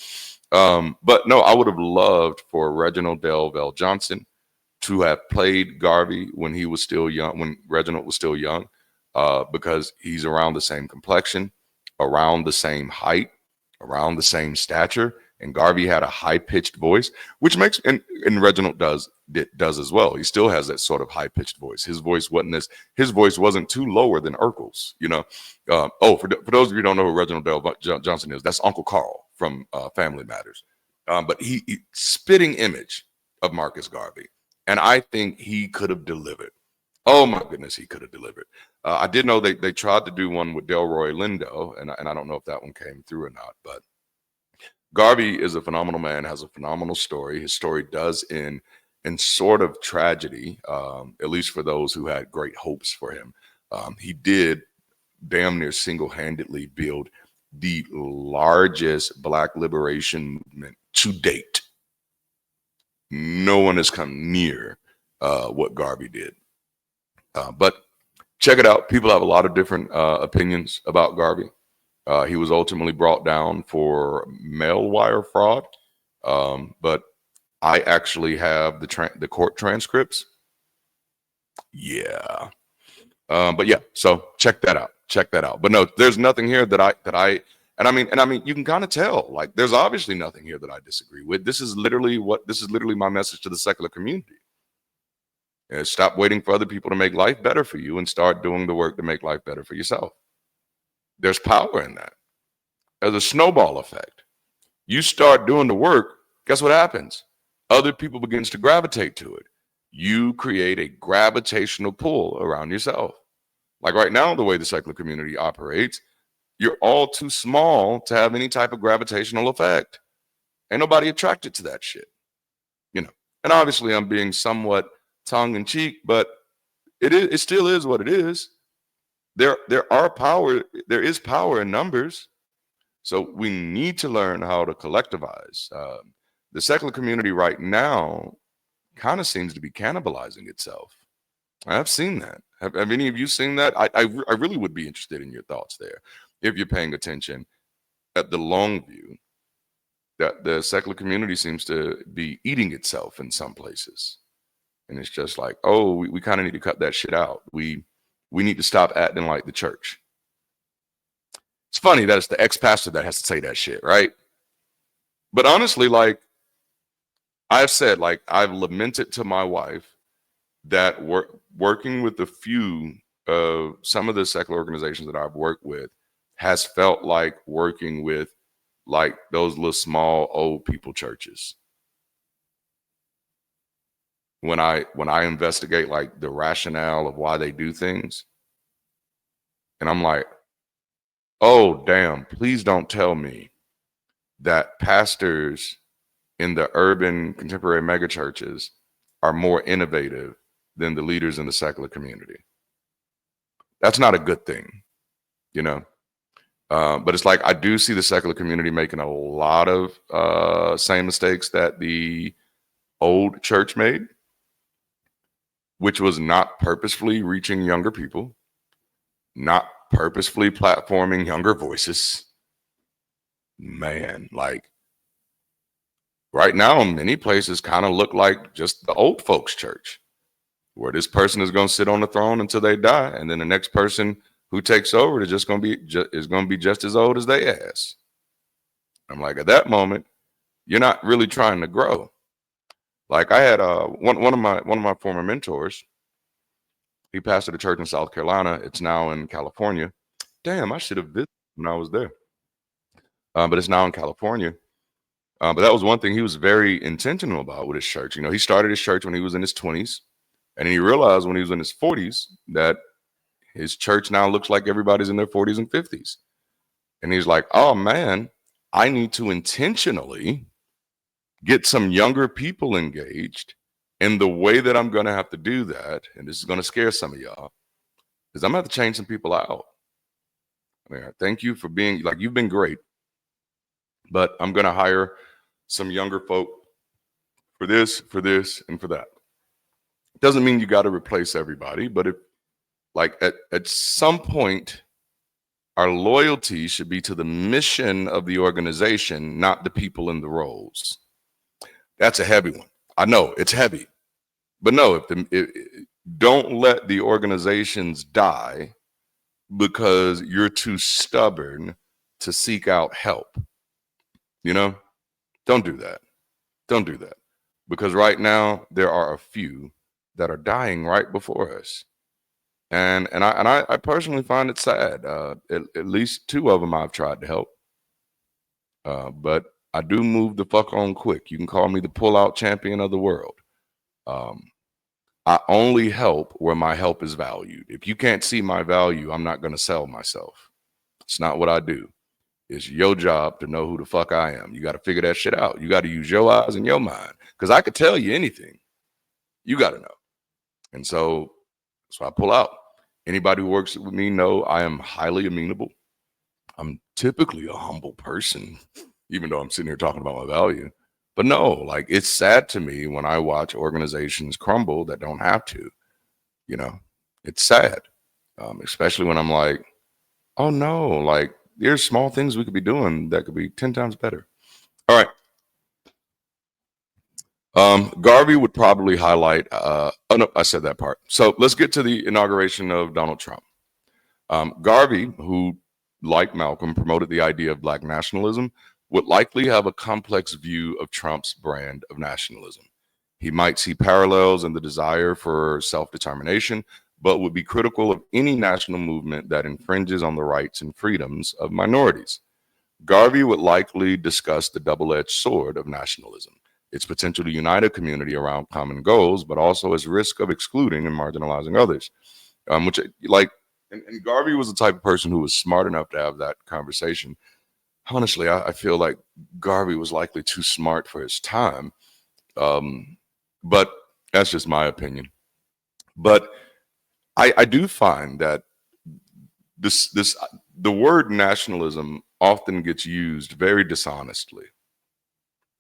But no, I would have loved for Reginald Delvell Johnson to have played Garvey when he was still young, when Reginald was still young. Because he's around the same complexion, around the same height, around the same stature, and Garvey had a high-pitched voice, which makes and Reginald does as well. He still has that sort of high-pitched voice. His voice wasn't too lower than Urkel's. For those of you who don't know who Reginald Dale Johnson is, that's Uncle Carl from Family Matters. But he spitting image of Marcus Garvey, and I think he could have delivered. Oh my goodness, he could have delivered. I did know they tried to do one with Delroy Lindo, and I don't know if that one came through or not, but Garvey is a phenomenal man, has a phenomenal story. His story does end in sort of tragedy, at least for those who had great hopes for him. He did damn near single-handedly build the largest Black liberation movement to date. No one has come near what Garvey did. But check it out. People have a lot of different opinions about Garvey. He was ultimately brought down for mail wire fraud. But I actually have the court transcripts. Yeah. But yeah, so check that out. But no, there's nothing here that I and I mean, you can kind of tell, like, there's obviously nothing here that I disagree with. This is literally my message to the secular community. Stop waiting for other people to make life better for you and start doing the work to make life better for yourself. There's power in that. There's a snowball effect. You start doing the work, guess what happens? Other people begins to gravitate to it. You create a gravitational pull around yourself. Like right now, the way the secular community operates, you're all too small to have any type of gravitational effect. Ain't nobody attracted to that shit. And obviously I'm being somewhat tongue in cheek, but it still is what it is. There is power in numbers. So we need to learn how to collectivize. The secular community right now kind of seems to be cannibalizing itself. I've seen that. Have any of you seen that? I really would be interested in your thoughts there. If you're paying attention at the long view, that the secular community seems to be eating itself in some places. And it's just like, oh, we kind of need to cut that shit out. We need to stop acting like the church. It's funny that it's the ex-pastor that has to say that shit, right? But honestly, like I've said, like I've lamented to my wife that working with a few of some of the secular organizations that I've worked with has felt like working with like those little small old people churches. When I investigate like the rationale of why they do things, and I'm like, oh damn, please don't tell me that pastors in the urban contemporary megachurches are more innovative than the leaders in the secular community. That's not a good thing, you know. But it's like I do see the secular community making a lot of same mistakes that the old church made, which was not purposefully reaching younger people, not purposefully platforming younger voices. Man, like right now, many places kind of look like just the old folks' church, where this person is going to sit on the throne until they die, and then the next person who takes over is just going to be just as old as they ass. I'm like, at that moment, you're not really trying to grow. Like I had one of my former mentors. He pastored a church in South Carolina. It's now in California. Damn, I should have visited when I was there. But it's now in California. But that was one thing he was very intentional about with his church. You know, he started his church when he was in his 20s, and he realized when he was in his 40s that his church now looks like everybody's in their 40s and 50s. And he's like, oh man, I need to intentionally get some younger people engaged. And the way that I'm going to have to do that, and this is going to scare some of y'all, is I'm going to have to change some people out. I mean, thank you for being like, you've been great, but I'm going to hire some younger folk for this, and for that. Doesn't mean you got to replace everybody, but if like at some point, our loyalty should be to the mission of the organization, not the people in the roles. That's a heavy one. I know it's heavy, but no, don't let the organizations die because you're too stubborn to seek out help. You know, don't do that. Don't do that. Because right now there are a few that are dying right before us. And I personally find it sad. At least two of them I've tried to help. But I do move the fuck on quick. You can call me the pull-out champion of the world. I only help where my help is valued. If you can't see my value, I'm not going to sell myself. It's not what I do. It's your job to know who the fuck I am. You got to figure that shit out. You got to use your eyes and your mind. Because I could tell you anything. You got to know. And so I pull out. Anybody who works with me know I am highly amenable. I'm typically a humble person, even though I'm sitting here talking about my value. But no, like it's sad to me when I watch organizations crumble that don't have to. You know, it's sad, especially when I'm like, oh no, like there's small things we could be doing that could be 10 times better. All right. Garvey would probably highlight, oh no, I said that part. So let's get to the inauguration of Donald Trump. Garvey, who like Malcolm promoted the idea of Black nationalism, would likely have a complex view of Trump's brand of nationalism. He might see parallels in the desire for self-determination, but would be critical of any national movement that infringes on the rights and freedoms of minorities. Garvey would likely discuss the double-edged sword of nationalism, its potential to unite a community around common goals, but also its risk of excluding and marginalizing others. Which, like, and Garvey was the type of person who was smart enough to have that conversation. Honestly, I feel like Garvey was likely too smart for his time, but that's just my opinion. But I do find that the word nationalism often gets used very dishonestly.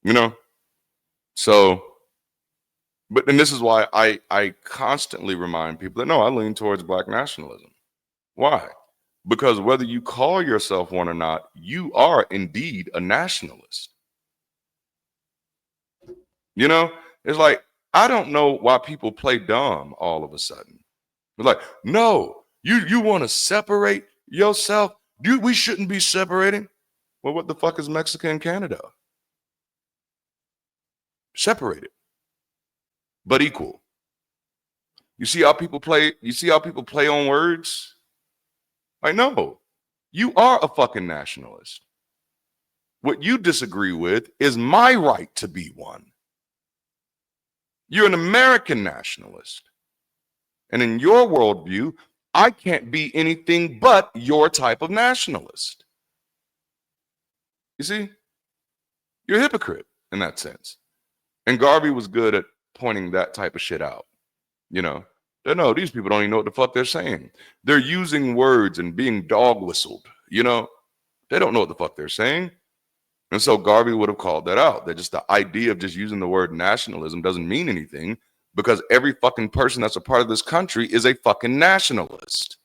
You know, so But and this is why I constantly remind people that no, I lean towards Black nationalism. Why? Because whether you call yourself one or not, you are indeed a nationalist. You know, it's like I don't know why people play dumb all of a sudden. They're like, no, you want to separate yourself? We shouldn't be separating. Well, what the fuck is Mexico and Canada? Separated, but equal. You see how people play? You see how people play on words? I know. You are a fucking nationalist. What you disagree with is my right to be one. You're an American nationalist. And in your worldview, I can't be anything but your type of nationalist. You see? You're a hypocrite in that sense. And Garvey was good at pointing that type of shit out. You know, no, these people don't even know what the fuck they're saying. They're using words and being dog whistled. You know, they don't know what the fuck they're saying. And so Garvey would have called that out. That just the idea of just using the word nationalism doesn't mean anything because every fucking person that's a part of this country is a fucking nationalist.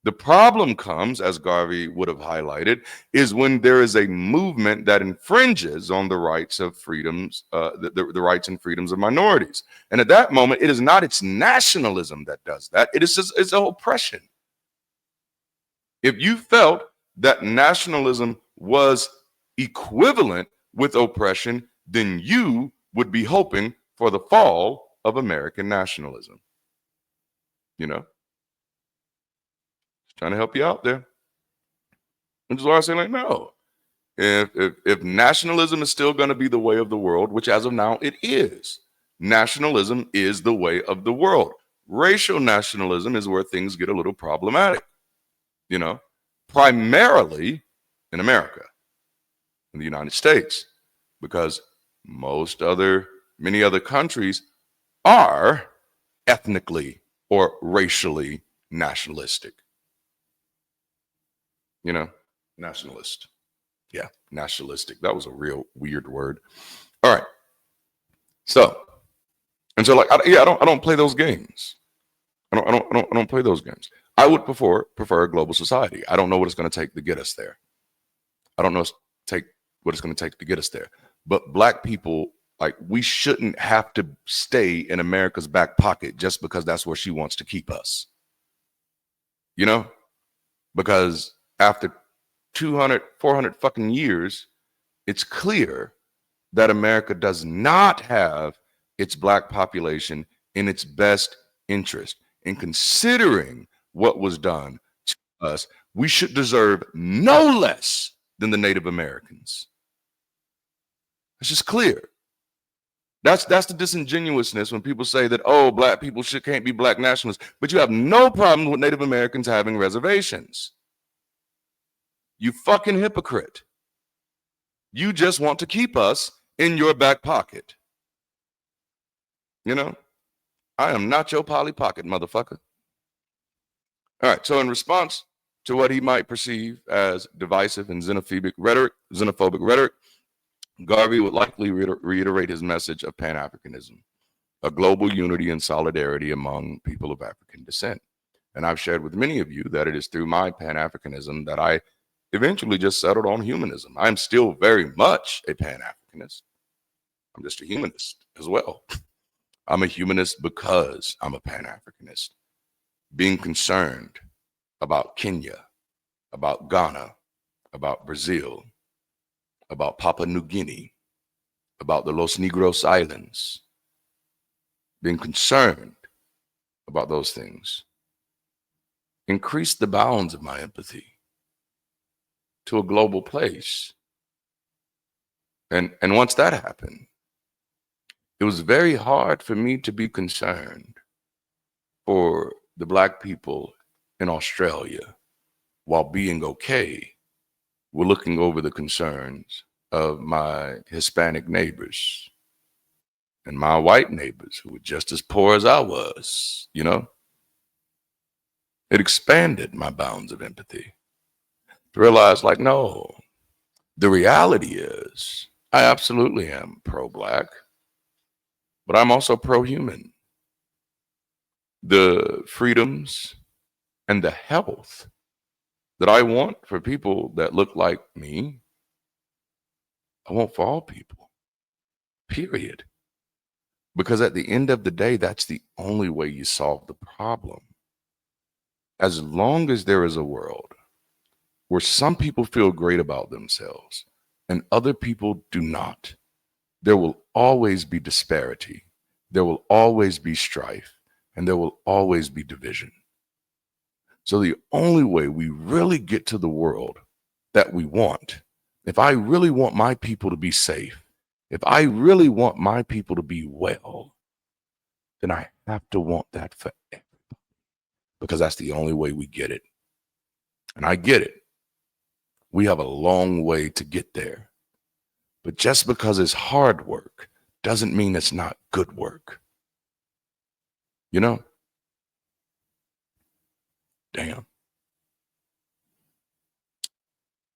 The problem comes, as Garvey would have highlighted, is when there is a movement that infringes on the rights of freedoms, the rights and freedoms of minorities. And at that moment, it is not its nationalism that does that. It is just, it's oppression. If you felt that nationalism was equivalent with oppression, then you would be hoping for the fall of American nationalism. You know? Trying to help you out there. Which is why I say, like, no. If nationalism is still going to be the way of the world, which as of now it is, nationalism is the way of the world. Racial nationalism is where things get a little problematic, you know, primarily in America, in the United States, because many other countries are ethnically or racially nationalistic. You know, nationalist. Yeah, nationalistic. That was a real weird word. All right. So, and so, like, I don't play those games. I don't play those games. I would prefer a global society. I don't know what it's going to take to get us there. I don't know what it's going to take to get us there. But Black people, like, we shouldn't have to stay in America's back pocket just because that's where she wants to keep us. You know, because after 200, 400 fucking years, it's clear that America does not have its Black population in its best interest. And considering what was done to us, we should deserve no less than the Native Americans. It's just clear. That's the disingenuousness when people say that, oh, Black people can't be Black nationalists, but you have no problem with Native Americans having reservations. You fucking hypocrite. You just want to keep us in your back pocket. You know, I am not your Polly Pocket, motherfucker. All right. So in response to what he might perceive as divisive and xenophobic rhetoric, Garvey would likely reiterate his message of Pan-Africanism, a global unity and solidarity among people of African descent. And I've shared with many of you that it is through my Pan-Africanism that I eventually just settled on humanism. I'm still very much a Pan-Africanist. I'm just a humanist as well. I'm a humanist because I'm a Pan-Africanist. Being concerned about Kenya, about Ghana, about Brazil, about Papua New Guinea, about the Los Negros Islands, being concerned about those things, increase the bounds of my empathy to a global place. And once that happened, it was very hard for me to be concerned for the Black people in Australia while being okay with looking over the concerns of my Hispanic neighbors and my white neighbors who were just as poor as I was, you know? It expanded my bounds of empathy to realize, like, no, the reality is I absolutely am pro-Black. but I'm also pro-human. The freedoms and the health that I want for people that look like me, I want for all people, period. Because at the end of the day, that's the only way you solve the problem. As long as there is a world where some people feel great about themselves and other people do not, there will always be disparity. There will always be strife, and there will always be division. So the only way we really get to the world that we want, if I really want my people to be safe, if I really want my people to be well, then I have to want that for everybody, because that's the only way we get it. And I get it. We have a long way to get there. But just because it's hard work doesn't mean it's not good work. You know? Damn.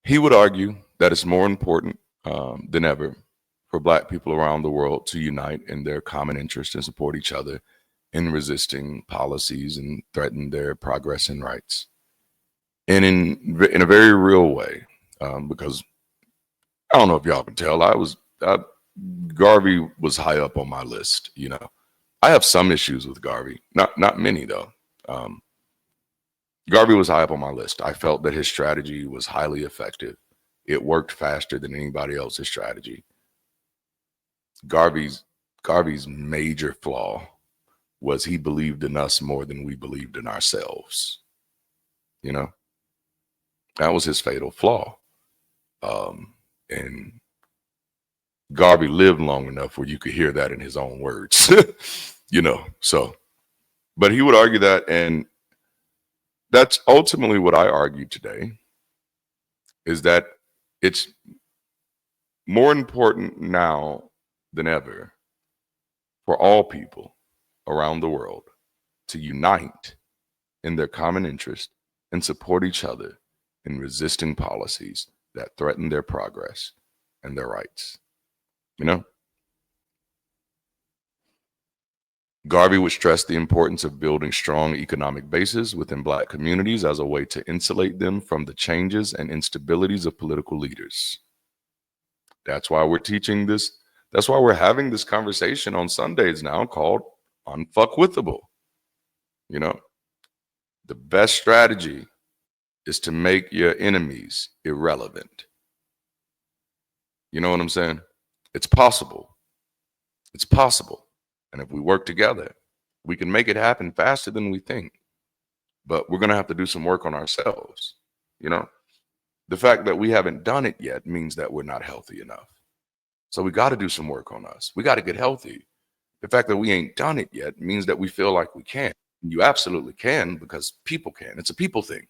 He would argue that it's more important than ever for Black people around the world to unite in their common interest and support each other in resisting policies and threaten their progress and rights. And in a very real way, because I don't know if y'all can tell, Garvey was high up on my list. You know, I have some issues with Garvey, not many though. Garvey was high up on my list. I felt that his strategy was highly effective. It worked faster than anybody else's strategy. Garvey's major flaw was he believed in us more than we believed in ourselves. You know, that was his fatal flaw. And Garvey lived long enough where you could hear that in his own words, you know, so, but he would argue that, and that's ultimately what I argue today, is that it's more important now than ever for all people around the world to unite in their common interest and support each other in resisting policies that threaten their progress and their rights. You know, Garvey would stress the importance of building strong economic bases within Black communities as a way to insulate them from the changes and instabilities of political leaders. That's why we're teaching this. That's why we're having this conversation on Sundays now called Unfuckwithable. You know, the best strategy is to make your enemies irrelevant. You know what I'm saying? It's possible. It's possible. And if we work together, we can make it happen faster than we think. But we're going to have to do some work on ourselves. You know, the fact that we haven't done it yet means that we're not healthy enough. So we got to do some work on us. We got to get healthy. The fact that we ain't done it yet means that we feel like we can. You absolutely can, because people can. It's a people thing.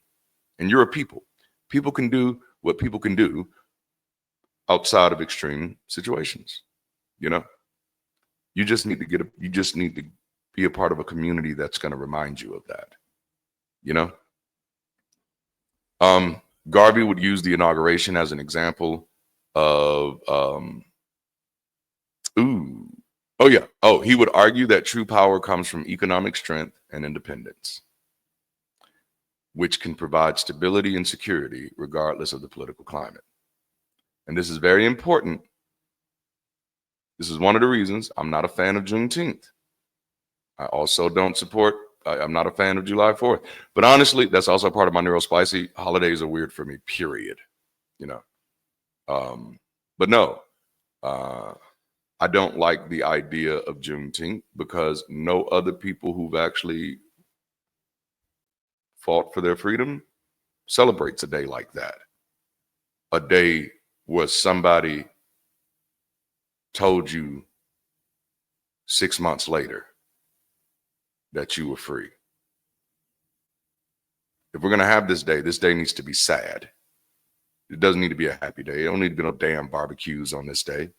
And you're a people. People can do what people can do outside of extreme situations. You know, you just need to be a part of a community that's going to remind you of that. You know, Garvey would use the inauguration as an example of, he would argue that true power comes from economic strength and independence, which can provide stability and security regardless of the political climate. And this is very important. This is one of the reasons I'm not a fan of Juneteenth. I also don't support, I'm not a fan of July 4th. But honestly, that's also part of my neurospicy. Holidays are weird for me, period. You know. But no, I don't like the idea of Juneteenth because no other people who've actually fought for their freedom celebrates a day like that. A day where somebody told you 6 months later that you were free. If we're going to have this day needs to be sad. It doesn't need to be a happy day. It don't need to be no damn barbecues on this day.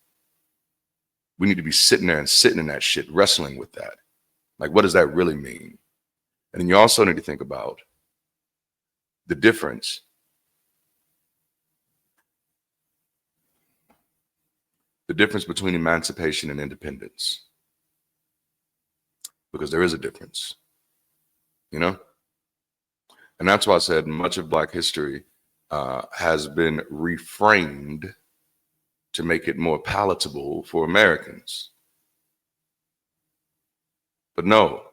We need to be sitting there and sitting in that shit, wrestling with that. Like, what does that really mean? And then you also need to think about the difference between emancipation and independence. because there is a difference, you know? And that's why I said much of Black history has been reframed to make it more palatable for Americans. But no,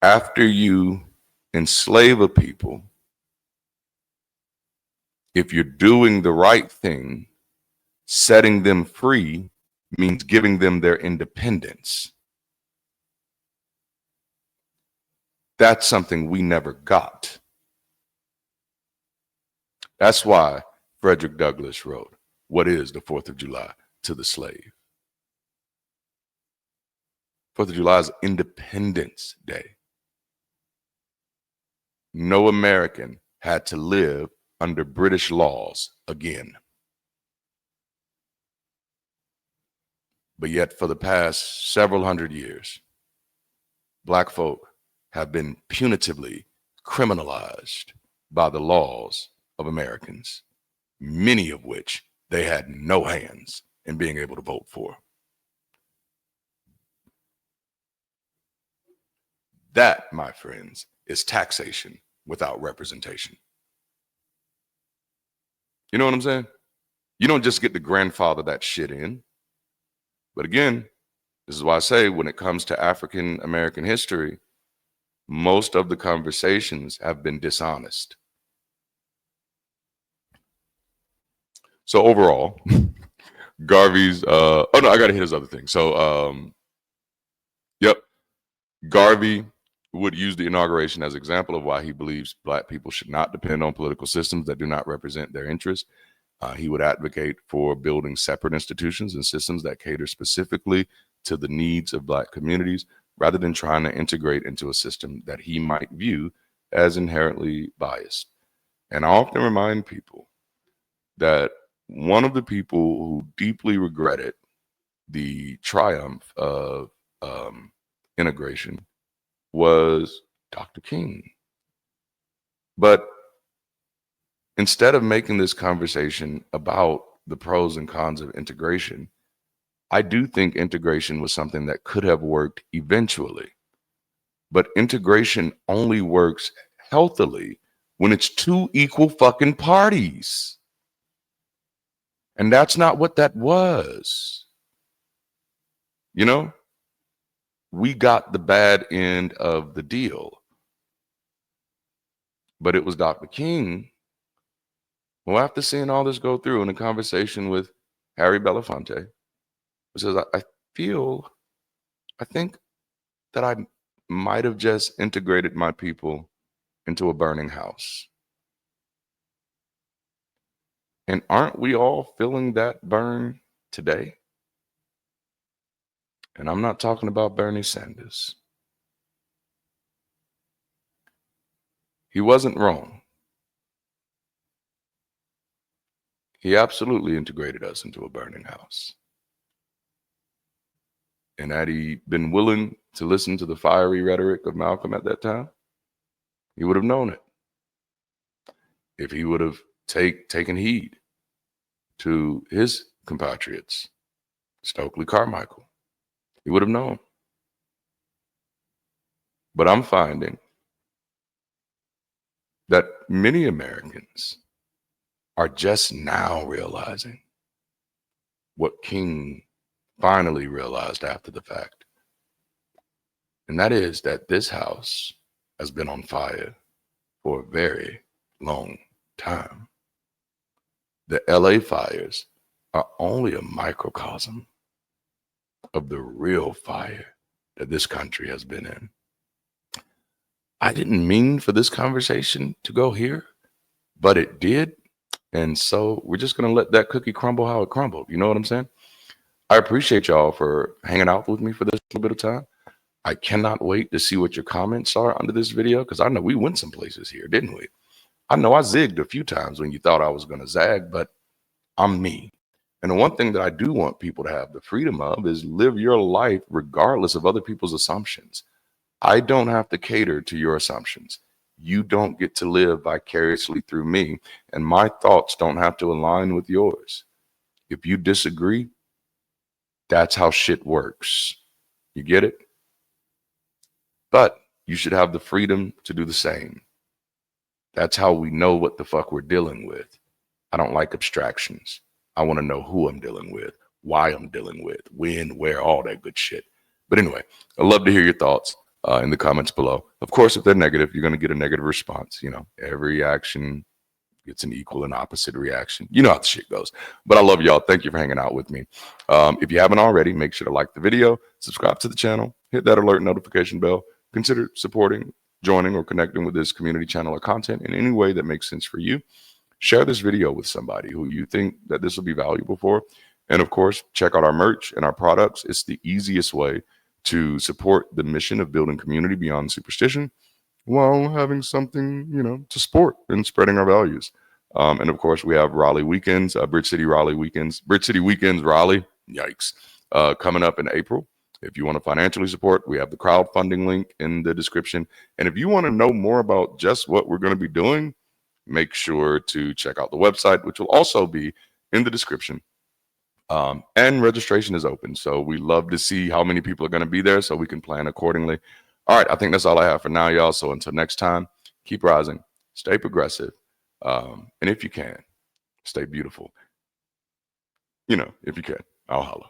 after you enslave a people, if you're doing the right thing, setting them free means giving them their independence. That's something we never got. That's why Frederick Douglass wrote, "What is the 4th of July to the slave?" 4th of July is Independence Day. No American had to live under British laws again. But yet for the past several hundred years, Black folk have been punitively criminalized by the laws of Americans, many of which they had no hands in being able to vote for. That, my friends, is taxation without representation. You know what I'm saying? You don't just get to grandfather that shit in. But again, this is why I say when it comes to African American history, most of the conversations have been dishonest. So overall, Garvey's, oh no, I gotta hit his other thing. So, yep, Garvey would use the inauguration as an example of why he believes Black people should not depend on political systems that do not represent their interests. He would advocate for building separate institutions and systems that cater specifically to the needs of Black communities, rather than trying to integrate into a system that he might view as inherently biased. And I often remind people that one of the people who deeply regretted the triumph of integration was Dr. King. But instead of making this conversation about the pros and cons of integration, I do think integration was something that could have worked eventually. But integration only works healthily when it's two equal fucking parties. And that's not what that was. You know, we got the bad end of the deal. But it was Dr. King who, after seeing all this go through in a conversation with Harry Belafonte, says, I think that I might have just integrated my people into a burning house. And aren't we all feeling that burn today? And I'm not talking about Bernie Sanders. He wasn't wrong. He absolutely integrated us into a burning house. And had he been willing to listen to the fiery rhetoric of Malcolm at that time, he would have known it. If he would have taken heed to his compatriots, Stokely Carmichael, he would have known. But I'm finding that many Americans are just now realizing what King finally realized after the fact. And that is that this house has been on fire for a very long time. The LA fires are only a microcosm of the real fire that this country has been in. I didn't mean for this conversation to go here, but it did. And so we're just going to let that cookie crumble how it crumbled. You know what I'm saying? I appreciate y'all for hanging out with me for this little bit of time. I cannot wait to see what your comments are under this video, because I know we went some places here, didn't we? I know I zigged a few times when you thought I was going to zag, but I'm me. And the one thing that I do want people to have the freedom of is live your life regardless of other people's assumptions. I don't have to cater to your assumptions. You don't get to live vicariously through me, and my thoughts don't have to align with yours. If you disagree, That's how shit works. You get it? But you should have the freedom to do the same. That's how we know what the fuck we're dealing with. I don't like abstractions. I want to know who I'm dealing with, why I'm dealing with, when, where, all that good shit. But anyway, I'd love to hear your thoughts in the comments below. Of course, if they're negative, you're going to get a negative response. You know, every action gets an equal and opposite reaction. You know how the shit goes. But I love y'all. Thank you for hanging out with me. If you haven't already, make sure to like the video, subscribe to the channel, hit that alert notification bell. Consider supporting, joining, or connecting with this community channel or content in any way that makes sense for you. Share this video with somebody who you think that this will be valuable for. And of course, check out our merch and our products. It's the easiest way to support the mission of building community beyond superstition while having something, you know, to support and spreading our values. And of course, we have Raleigh weekends, BridgeCity Raleigh weekends, BridgeCity weekends, Raleigh, yikes, coming up in April. If you want to financially support, we have the crowdfunding link in the description. And if you want to know more about just what we're going to be doing, make sure to check out the website, which will also be in the description. And registration is open. So we love to see how many people are going to be there so we can plan accordingly. All right. I think that's all I have for now, y'all. So until next time, keep rising, stay progressive. And if you can, stay beautiful. You know, if you can, I'll holla.